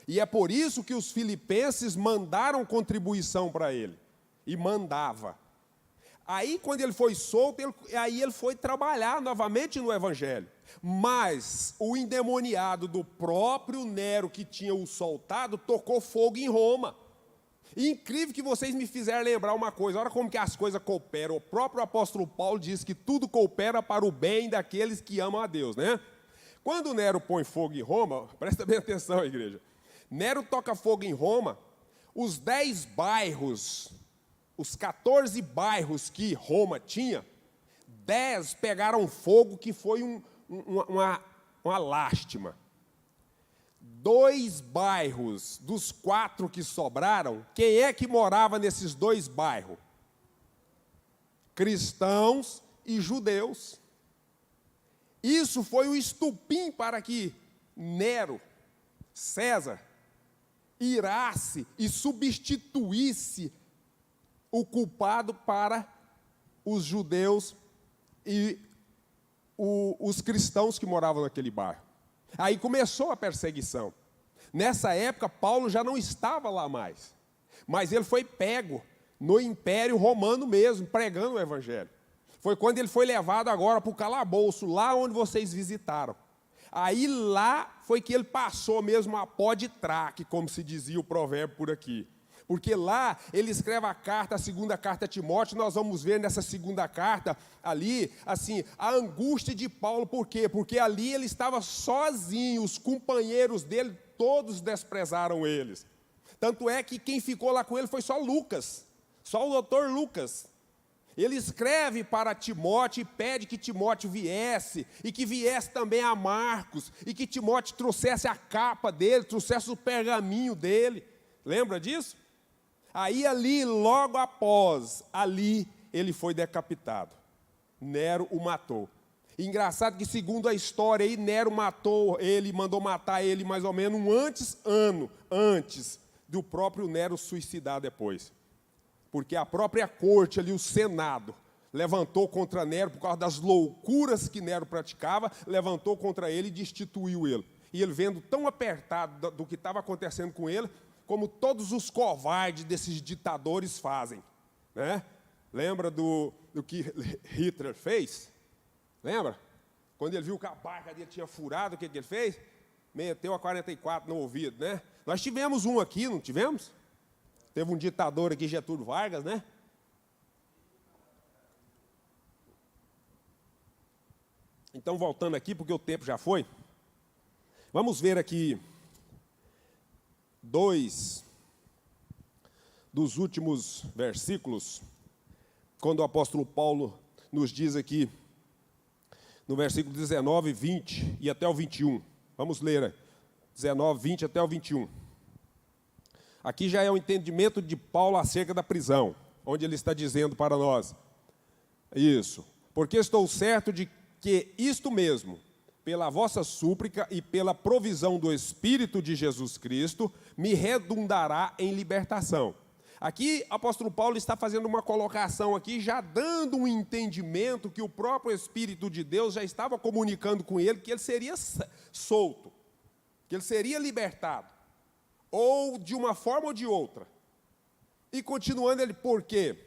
E é por isso que os filipenses mandaram contribuição para ele. E mandava. Aí, quando ele foi solto, ele foi trabalhar novamente no evangelho. Mas o endemoniado do próprio Nero, que tinha o soltado, tocou fogo em Roma. E incrível que vocês me fizeram lembrar uma coisa, olha como que as coisas cooperam. O próprio apóstolo Paulo diz que tudo coopera para o bem daqueles que amam a Deus, né? Quando Nero põe fogo em Roma, presta bem atenção, igreja. Nero toca fogo em Roma, os 10 bairros, os 14 bairros que Roma tinha, 10 pegaram fogo, que foi uma lástima. 2 bairros dos 4 que sobraram, quem é que morava nesses 2 bairros? Cristãos e judeus. Isso foi o estupim para que Nero, César, irasse e substituísse o culpado para os judeus e os cristãos que moravam naquele bairro. Aí começou a perseguição. Nessa época, Paulo já não estava lá mais, mas ele foi pego no Império Romano mesmo, pregando o Evangelho. Foi quando ele foi levado agora para o calabouço, lá onde vocês visitaram. Aí lá foi que ele passou mesmo a pó de traque, como se dizia o provérbio por aqui. Porque lá ele escreve a carta, a segunda carta a Timóteo, nós vamos ver nessa segunda carta ali, assim, a angústia de Paulo. Por quê? Porque ali ele estava sozinho, os companheiros dele todos desprezaram eles. Tanto é que quem ficou lá com ele foi só Lucas, só o doutor Lucas. Ele escreve para Timóteo e pede que Timóteo viesse, e que viesse também a Marcos, e que Timóteo trouxesse a capa dele, trouxesse o pergaminho dele. Lembra disso? Aí ali, logo após, ali ele foi decapitado. Nero o matou. Engraçado que, segundo a história aí, Nero matou ele, mandou matar ele mais ou menos um ano antes do próprio Nero suicidar depois. Porque a própria corte ali, o Senado, levantou contra Nero por causa das loucuras que Nero praticava, levantou contra ele e destituiu ele. E ele, vendo tão apertado do que estava acontecendo com ele, como todos os covardes desses ditadores fazem, né? Lembra do que Hitler fez? Lembra? Quando ele viu que a barca dele tinha furado, o que ele fez? Meteu a 44 no ouvido, né? Nós tivemos um aqui, não tivemos? Teve um ditador aqui, Getúlio Vargas, né? Então, voltando aqui, porque o tempo já foi, vamos ver aqui 2 dos últimos versículos, quando o apóstolo Paulo nos diz aqui, no versículo 19, 20 e até o 21. Vamos ler, 19, 20 até o 21. Aqui já é o entendimento de Paulo acerca da prisão, onde ele está dizendo para nós, isso, porque estou certo de que isto mesmo, pela vossa súplica e pela provisão do Espírito de Jesus Cristo, me redundará em libertação. Aqui, o apóstolo Paulo está fazendo uma colocação aqui, já dando um entendimento que o próprio Espírito de Deus já estava comunicando com ele, que ele seria solto, que ele seria libertado, ou de uma forma ou de outra. E continuando ele, por quê?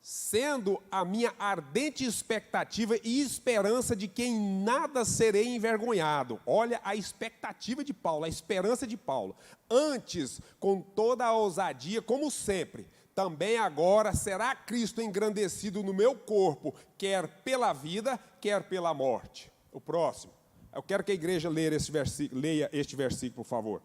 Sendo a minha ardente expectativa e esperança de que em nada serei envergonhado. Olha a expectativa de Paulo, a esperança de Paulo. Antes, com toda a ousadia, como sempre, também agora será Cristo engrandecido no meu corpo, quer pela vida, quer pela morte. O próximo. Eu quero que a igreja leia este versículo, por favor.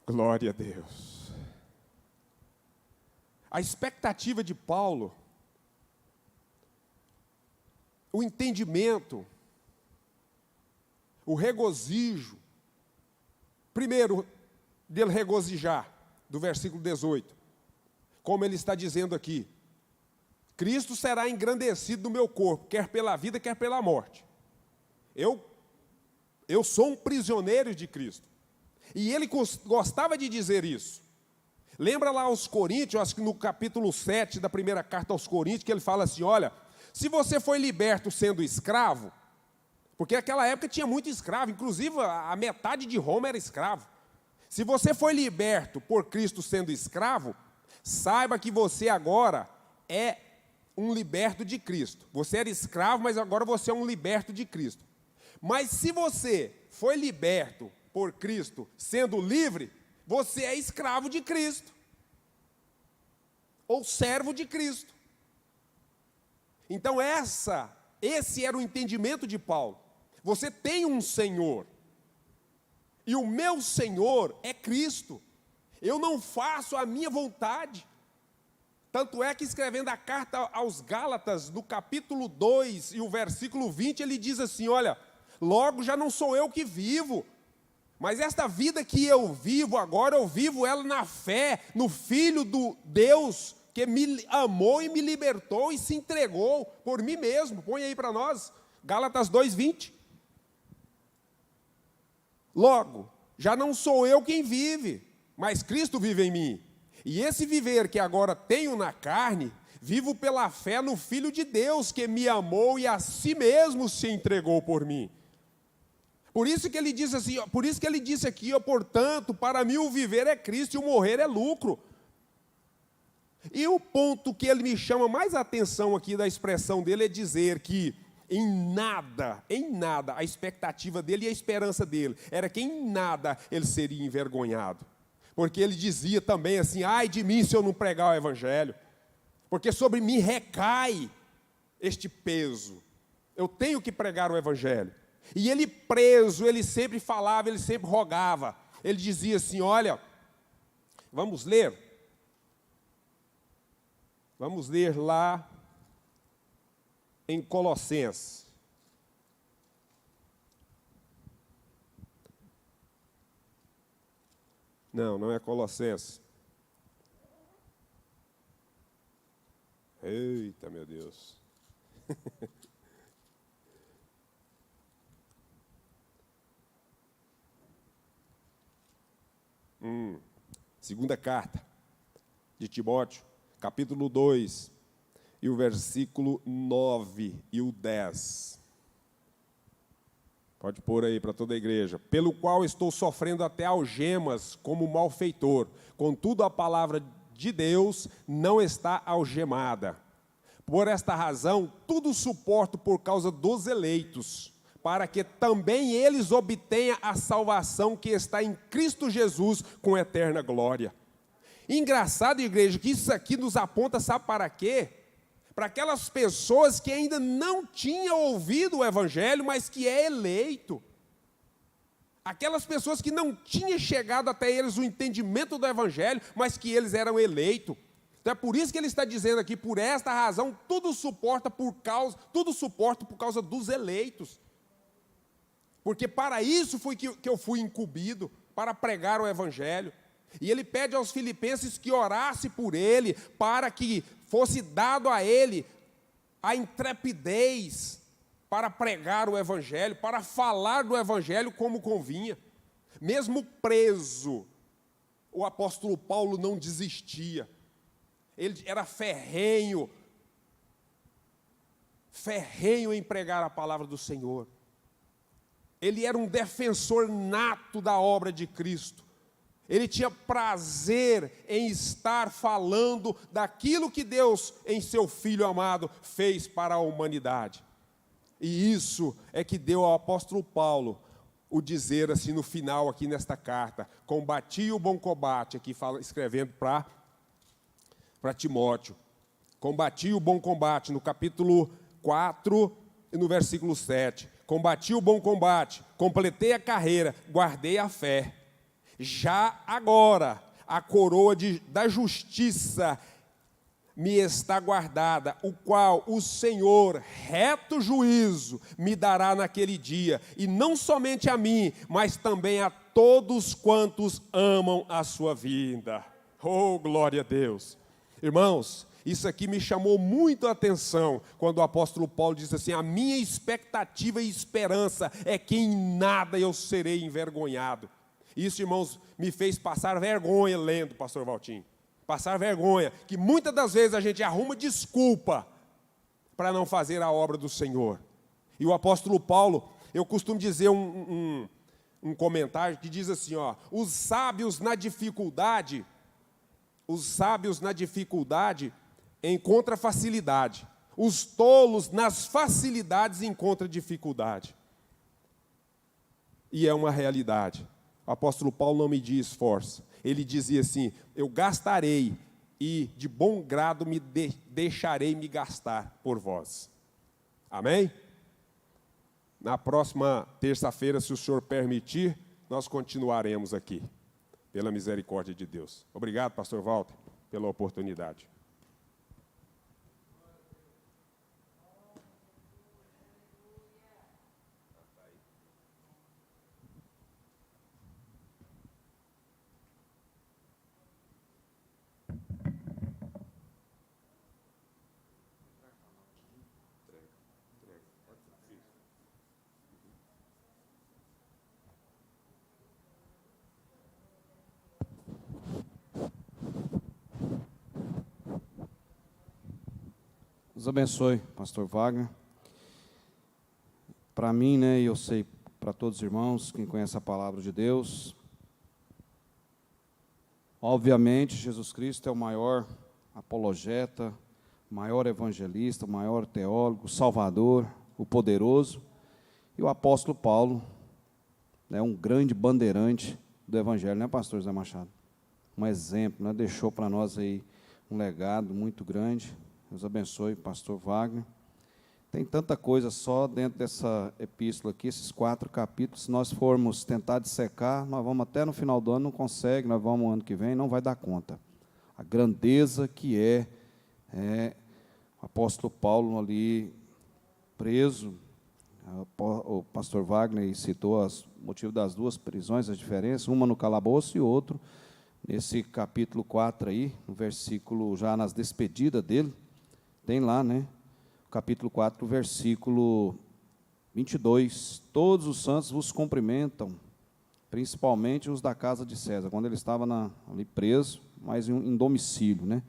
Glória a Deus. A expectativa de Paulo, o entendimento, o regozijo, primeiro, dele regozijar, do versículo 18, como ele está dizendo aqui, Cristo será engrandecido no meu corpo, quer pela vida, quer pela morte. Eu sou um prisioneiro de Cristo. E ele gostava de dizer isso. Lembra lá aos Coríntios, acho que no capítulo 7 da primeira carta aos Coríntios, que ele fala assim, olha, se você foi liberto sendo escravo, porque naquela época tinha muito escravo, inclusive a metade de Roma era escravo. Se você foi liberto por Cristo sendo escravo, saiba que você agora é um liberto de Cristo. Você era escravo, mas agora você é um liberto de Cristo. Mas se você foi liberto por Cristo, sendo livre, você é escravo de Cristo. Ou servo de Cristo. Então esse era o entendimento de Paulo. Você tem um Senhor. E o meu Senhor é Cristo. Eu não faço a minha vontade. Tanto é que escrevendo a carta aos Gálatas, no capítulo 2 e o versículo 20, ele diz assim, olha, logo já não sou eu que vivo, mas esta vida que eu vivo agora, eu vivo ela na fé, no Filho do Deus, que me amou e me libertou e se entregou por mim mesmo. Põe aí para nós, Gálatas 2:20. Logo, já não sou eu quem vive, mas Cristo vive em mim. E esse viver que agora tenho na carne, vivo pela fé no Filho de Deus, que me amou e a si mesmo se entregou por mim. Por isso que ele diz assim, por isso que ele disse aqui, portanto, para mim o viver é Cristo e o morrer é lucro. E o ponto que ele me chama mais atenção aqui da expressão dele é dizer que em nada, a expectativa dele e a esperança dele era que em nada ele seria envergonhado. Porque ele dizia também assim, ai de mim se eu não pregar o Evangelho, porque sobre mim recai este peso, eu tenho que pregar o Evangelho. E ele preso, ele sempre falava, ele sempre rogava, ele dizia assim, olha, vamos ler lá em Colossenses. Não é Colossenses. Eita, meu Deus. Segunda carta de Timóteo, capítulo 2, e o versículo 9 e o 10. Pode pôr aí para toda a igreja. Pelo qual estou sofrendo até algemas como malfeitor. Contudo, a palavra de Deus não está algemada. Por esta razão, tudo suporto por causa dos eleitos, para que também eles obtenham a salvação que está em Cristo Jesus com eterna glória. Engraçado, igreja, que isso aqui nos aponta, sabe para quê? Para aquelas pessoas que ainda não tinham ouvido o Evangelho, mas que é eleito. Aquelas pessoas que não tinham chegado até eles o entendimento do Evangelho, mas que eles eram eleitos. Então é por isso que ele está dizendo aqui, por esta razão, tudo suporta por causa dos eleitos. Porque para isso foi que eu fui incumbido, para pregar o Evangelho. E ele pede aos filipenses que orasse por ele, para que fosse dado a ele a intrepidez para pregar o Evangelho, para falar do Evangelho como convinha. Mesmo preso, o apóstolo Paulo não desistia. Ele era ferrenho em pregar a palavra do Senhor. Ele era um defensor nato da obra de Cristo. Ele tinha prazer em estar falando daquilo que Deus, em seu Filho amado, fez para a humanidade. E isso é que deu ao apóstolo Paulo o dizer assim no final, aqui nesta carta, combati o bom combate, aqui escrevendo para Timóteo. Combati o bom combate, no capítulo 4 e no versículo 7. Combati o bom combate, completei a carreira, guardei a fé. Já agora, a coroa da justiça me está guardada, o qual o Senhor, reto juízo, me dará naquele dia, e não somente a mim, mas também a todos quantos amam a sua vinda. Oh, glória a Deus! Irmãos, isso aqui me chamou muito a atenção, quando o apóstolo Paulo diz assim, a minha expectativa e esperança é que em nada eu serei envergonhado. Isso, irmãos, me fez passar vergonha lendo, pastor Valtinho. Passar vergonha, que muitas das vezes a gente arruma desculpa para não fazer a obra do Senhor. E o apóstolo Paulo, eu costumo dizer um comentário que diz assim, ó, os sábios na dificuldade encontra facilidade. Os tolos, nas facilidades, encontram dificuldade. E é uma realidade. O apóstolo Paulo não media esforço. Ele dizia assim: eu gastarei e de bom grado me deixarei me gastar por vós. Amém? Na próxima terça-feira, se o Senhor permitir, nós continuaremos aqui, pela misericórdia de Deus. Obrigado, pastor Walter, pela oportunidade. Deus abençoe, pastor Wagner. Para mim, né, e eu sei para todos os irmãos, quem conhece a palavra de Deus, obviamente, Jesus Cristo é o maior apologeta, o maior evangelista, o maior teólogo, o Salvador, o poderoso, e o apóstolo Paulo, né, um grande bandeirante do evangelho, né, pastor Zé Machado? Um exemplo, né, deixou para nós aí um legado muito grande. Deus abençoe, pastor Wagner. Tem tanta coisa só dentro dessa epístola aqui, esses 4 capítulos. Se nós formos tentar dissecar, nós vamos até no final do ano, não consegue, nós vamos ano que vem, não vai dar conta. A grandeza que é o apóstolo Paulo ali preso. O pastor Wagner citou o motivo das 2 prisões, as diferenças, uma no calabouço e outro nesse capítulo 4 aí, no versículo, já nas despedidas dele. Tem lá, né? Capítulo 4, versículo 22. Todos os santos vos cumprimentam, principalmente os da casa de César, quando ele estava ali preso, mas em domicílio, né?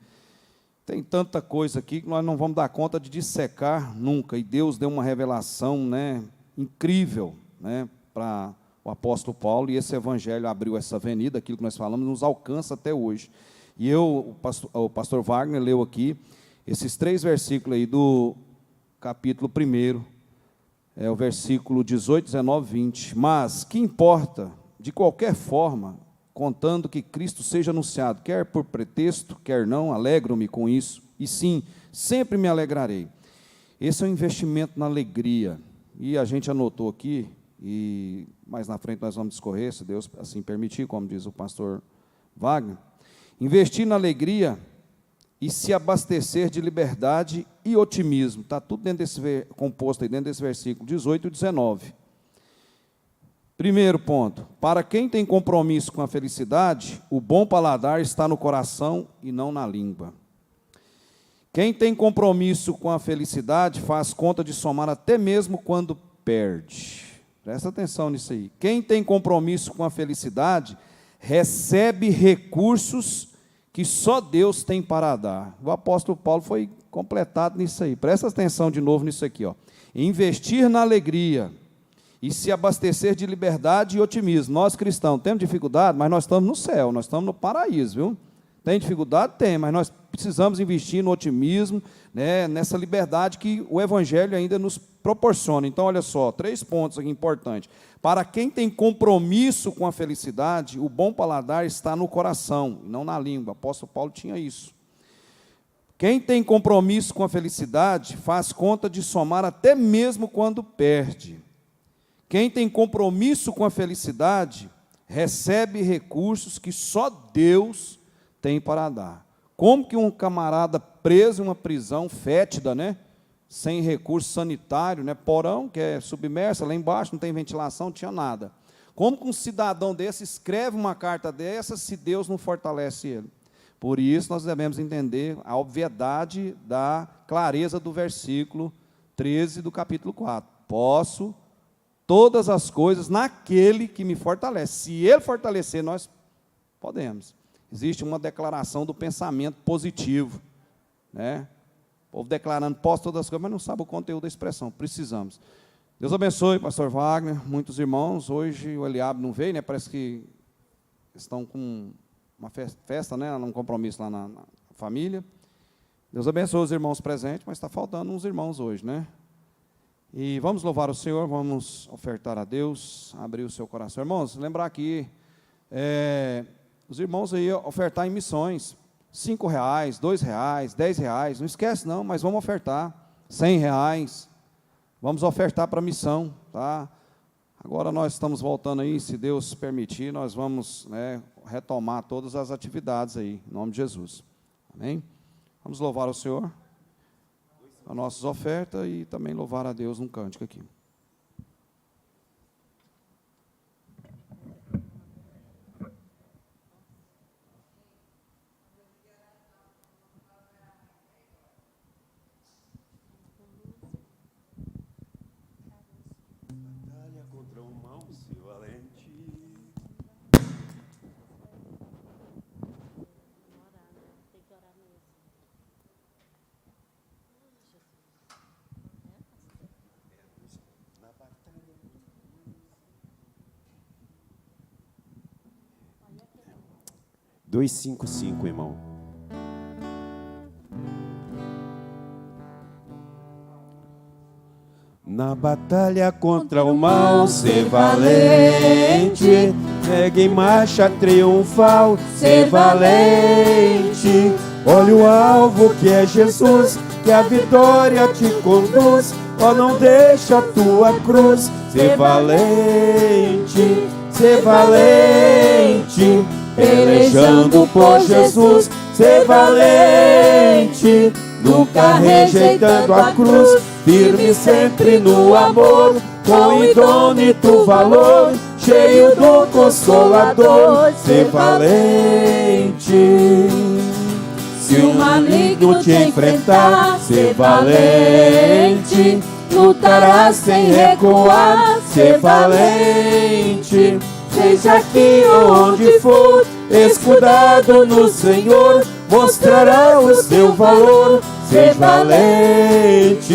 Tem tanta coisa aqui que nós não vamos dar conta de dissecar nunca. E Deus deu uma revelação, né, incrível, né, para o apóstolo Paulo, e esse evangelho abriu essa avenida, aquilo que nós falamos, nos alcança até hoje. E o pastor Wagner leu aqui esses 3 versículos aí do capítulo 1, o versículo 18, 19, 20. Mas, que importa, de qualquer forma, contando que Cristo seja anunciado, quer por pretexto, quer não, alegro-me com isso, e sim, sempre me alegrarei. Esse é um investimento na alegria, e a gente anotou aqui, e mais na frente nós vamos discorrer, se Deus assim permitir, como diz o pastor Wagner, investir na alegria e se abastecer de liberdade e otimismo. Está tudo dentro composto aí dentro desse versículo 18 e 19. Primeiro ponto, para quem tem compromisso com a felicidade, o bom paladar está no coração e não na língua. Quem tem compromisso com a felicidade faz conta de somar até mesmo quando perde. Presta atenção nisso aí. Quem tem compromisso com a felicidade recebe recursos que só Deus tem para dar. O apóstolo Paulo foi completado nisso aí. Presta atenção de novo nisso aqui, ó. Investir na alegria e se abastecer de liberdade e otimismo. Nós cristãos temos dificuldade, mas nós estamos no céu, nós estamos no paraíso, viu? Tem dificuldade? Tem, mas nós precisamos investir no otimismo, né, nessa liberdade que o Evangelho ainda nos proporciona. Então, olha só, 3 pontos aqui importantes. Para quem tem compromisso com a felicidade, o bom paladar está no coração, não na língua. O apóstolo Paulo tinha isso. Quem tem compromisso com a felicidade faz conta de somar até mesmo quando perde. Quem tem compromisso com a felicidade recebe recursos que só Deus tem para dar. Como que um camarada preso em uma prisão fétida, né, sem recurso sanitário, né, porão, que é submersa, lá embaixo não tem ventilação, não tinha nada. Como que um cidadão desse escreve uma carta dessa se Deus não fortalece ele? Por isso nós devemos entender a obviedade da clareza do versículo 13 do capítulo 4. Posso todas as coisas naquele que me fortalece. Se ele fortalecer, nós podemos. Existe uma declaração do pensamento positivo, né? O povo declarando, posso todas as coisas, mas não sabe o conteúdo da expressão. Precisamos. Deus abençoe, pastor Wagner, muitos irmãos. Hoje o Eliabe não veio, né? Parece que estão com uma festa, né? Um compromisso lá na família. Deus abençoe os irmãos presentes, mas está faltando uns irmãos hoje, né? E vamos louvar o Senhor, vamos ofertar a Deus, abrir o seu coração. Irmãos, lembrar aqui, os irmãos aí ofertar em missões, R$5, R$2, R$10, não esquece não, mas vamos ofertar, R$100, vamos ofertar para a missão, tá? Agora nós estamos voltando aí, se Deus permitir, nós vamos, né, retomar todas as atividades aí, em nome de Jesus, amém? Vamos louvar o Senhor, as nossas ofertas e também louvar a Deus num cântico aqui. Batalha contra o mal, se valente. Tem que orar mesmo. 255, irmão. Na batalha contra o mal, ser valente. Segue em marcha triunfal, ser valente. Olha o alvo que é Jesus, que a vitória te conduz. Ó, não deixa a tua cruz, ser valente, ser valente. Pelejando por Jesus, ser valente. Nunca rejeitando a cruz, firme sempre no amor, com indômito valor, cheio do Consolador, ser valente. Se o maligno te enfrentar, ser valente. Lutarás sem recuar, ser valente. Seja aqui onde for, escudado no Senhor, mostrará o seu valor, ser valente.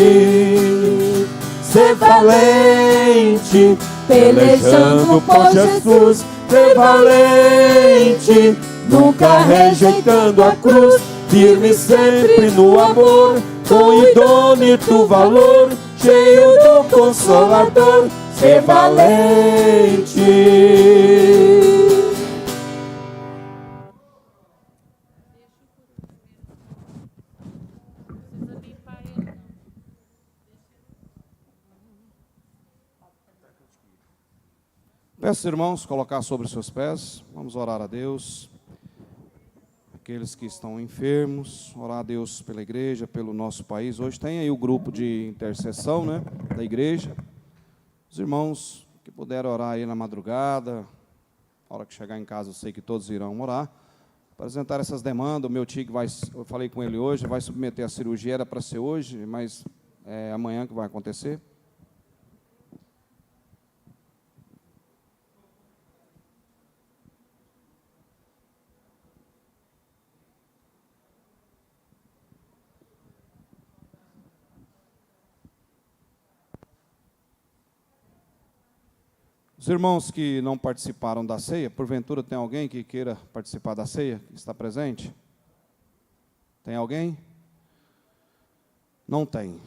Ser valente, pelejando por Jesus, ser valente. Nunca rejeitando a cruz, firme sempre no amor, com indômito valor, cheio do Consolador, ser valente. Peço, irmãos, colocar sobre os seus pés, vamos orar a Deus. Aqueles que estão enfermos, orar a Deus pela igreja, pelo nosso país. Hoje tem aí o grupo de intercessão, né, da igreja. Os irmãos que puderam orar aí na madrugada, na hora que chegar em casa eu sei que todos irão orar, apresentar essas demandas. O meu tio, eu falei com ele hoje, vai submeter a cirurgia, era para ser hoje, mas é amanhã que vai acontecer. Os irmãos que não participaram da ceia, porventura tem alguém que queira participar da ceia, que está presente? Tem alguém? Não tem.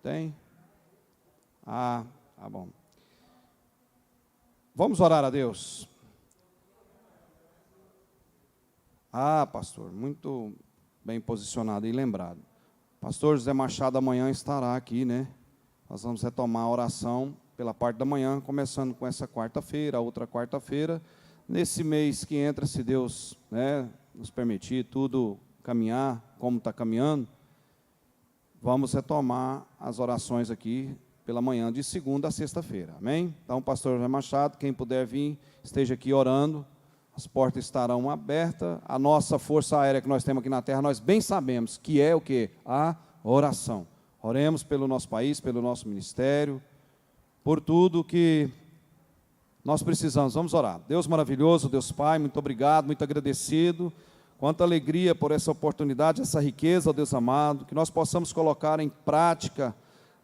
Tem? Ah, tá bom. Vamos orar a Deus. Ah, pastor, muito bem posicionado e lembrado. Pastor José Machado amanhã estará aqui, né? Nós vamos retomar a oração pela parte da manhã, começando com essa quarta-feira, a outra quarta-feira, nesse mês que entra, se Deus, né, nos permitir tudo caminhar como está caminhando, vamos retomar as orações aqui pela manhã, de segunda a sexta-feira, amém? Então, pastor José Machado, quem puder vir, esteja aqui orando, as portas estarão abertas, a nossa força aérea que nós temos aqui na terra, nós bem sabemos que é o quê? A oração. Oremos pelo nosso país, pelo nosso ministério, por tudo que nós precisamos. Vamos orar. Deus maravilhoso, Deus Pai, muito obrigado, muito agradecido. Quanta alegria por essa oportunidade, essa riqueza, ó Deus amado, que nós possamos colocar em prática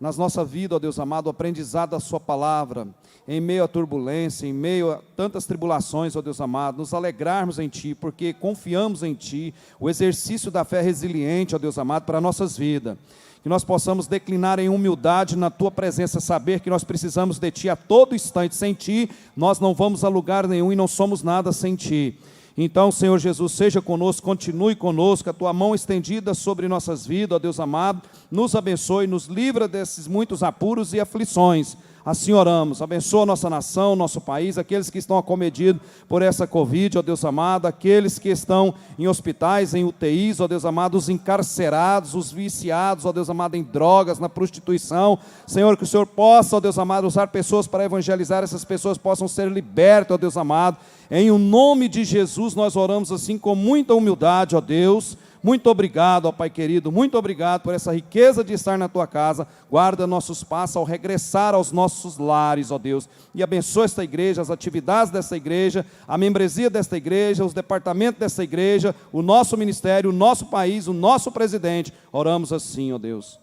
nas nossa vida, ó Deus amado, o aprendizado da sua palavra, em meio à turbulência, em meio a tantas tribulações, ó Deus amado, nos alegrarmos em Ti, porque confiamos em Ti, o exercício da fé resiliente, ó Deus amado, para nossas vidas. Que nós possamos declinar em humildade na Tua presença, saber que nós precisamos de Ti a todo instante. Sem Ti, nós não vamos a lugar nenhum e não somos nada sem Ti. Então, Senhor Jesus, seja conosco, continue conosco, a Tua mão estendida sobre nossas vidas, ó Deus amado, nos abençoe, nos livra desses muitos apuros e aflições. Assim oramos, abençoa a nossa nação, nosso país, aqueles que estão acometidos por essa Covid, ó Deus amado, aqueles que estão em hospitais, em UTIs, ó Deus amado, os encarcerados, os viciados, ó Deus amado, em drogas, na prostituição. Senhor, que o Senhor possa, ó Deus amado, usar pessoas para evangelizar, essas pessoas possam ser libertas, ó Deus amado. Em o nome de Jesus nós oramos assim com muita humildade, ó Deus. Muito obrigado, ó Pai querido, muito obrigado por essa riqueza de estar na Tua casa. Guarda nossos passos ao regressar aos nossos lares, ó Deus, e abençoa esta igreja, as atividades desta igreja, a membresia desta igreja, os departamentos desta igreja, o nosso ministério, o nosso país, o nosso presidente. Oramos assim, ó Deus.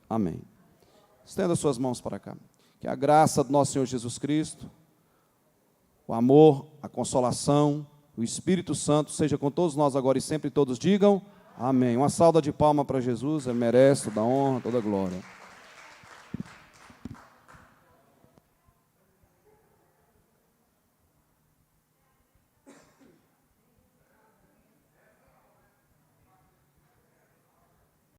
Amém. Estenda suas mãos para cá. Que a graça do nosso Senhor Jesus Cristo, o amor, a consolação, o Espírito Santo seja com todos nós agora e sempre, todos digam amém. Uma salva de palmas para Jesus, Ele merece toda a honra, toda a glória.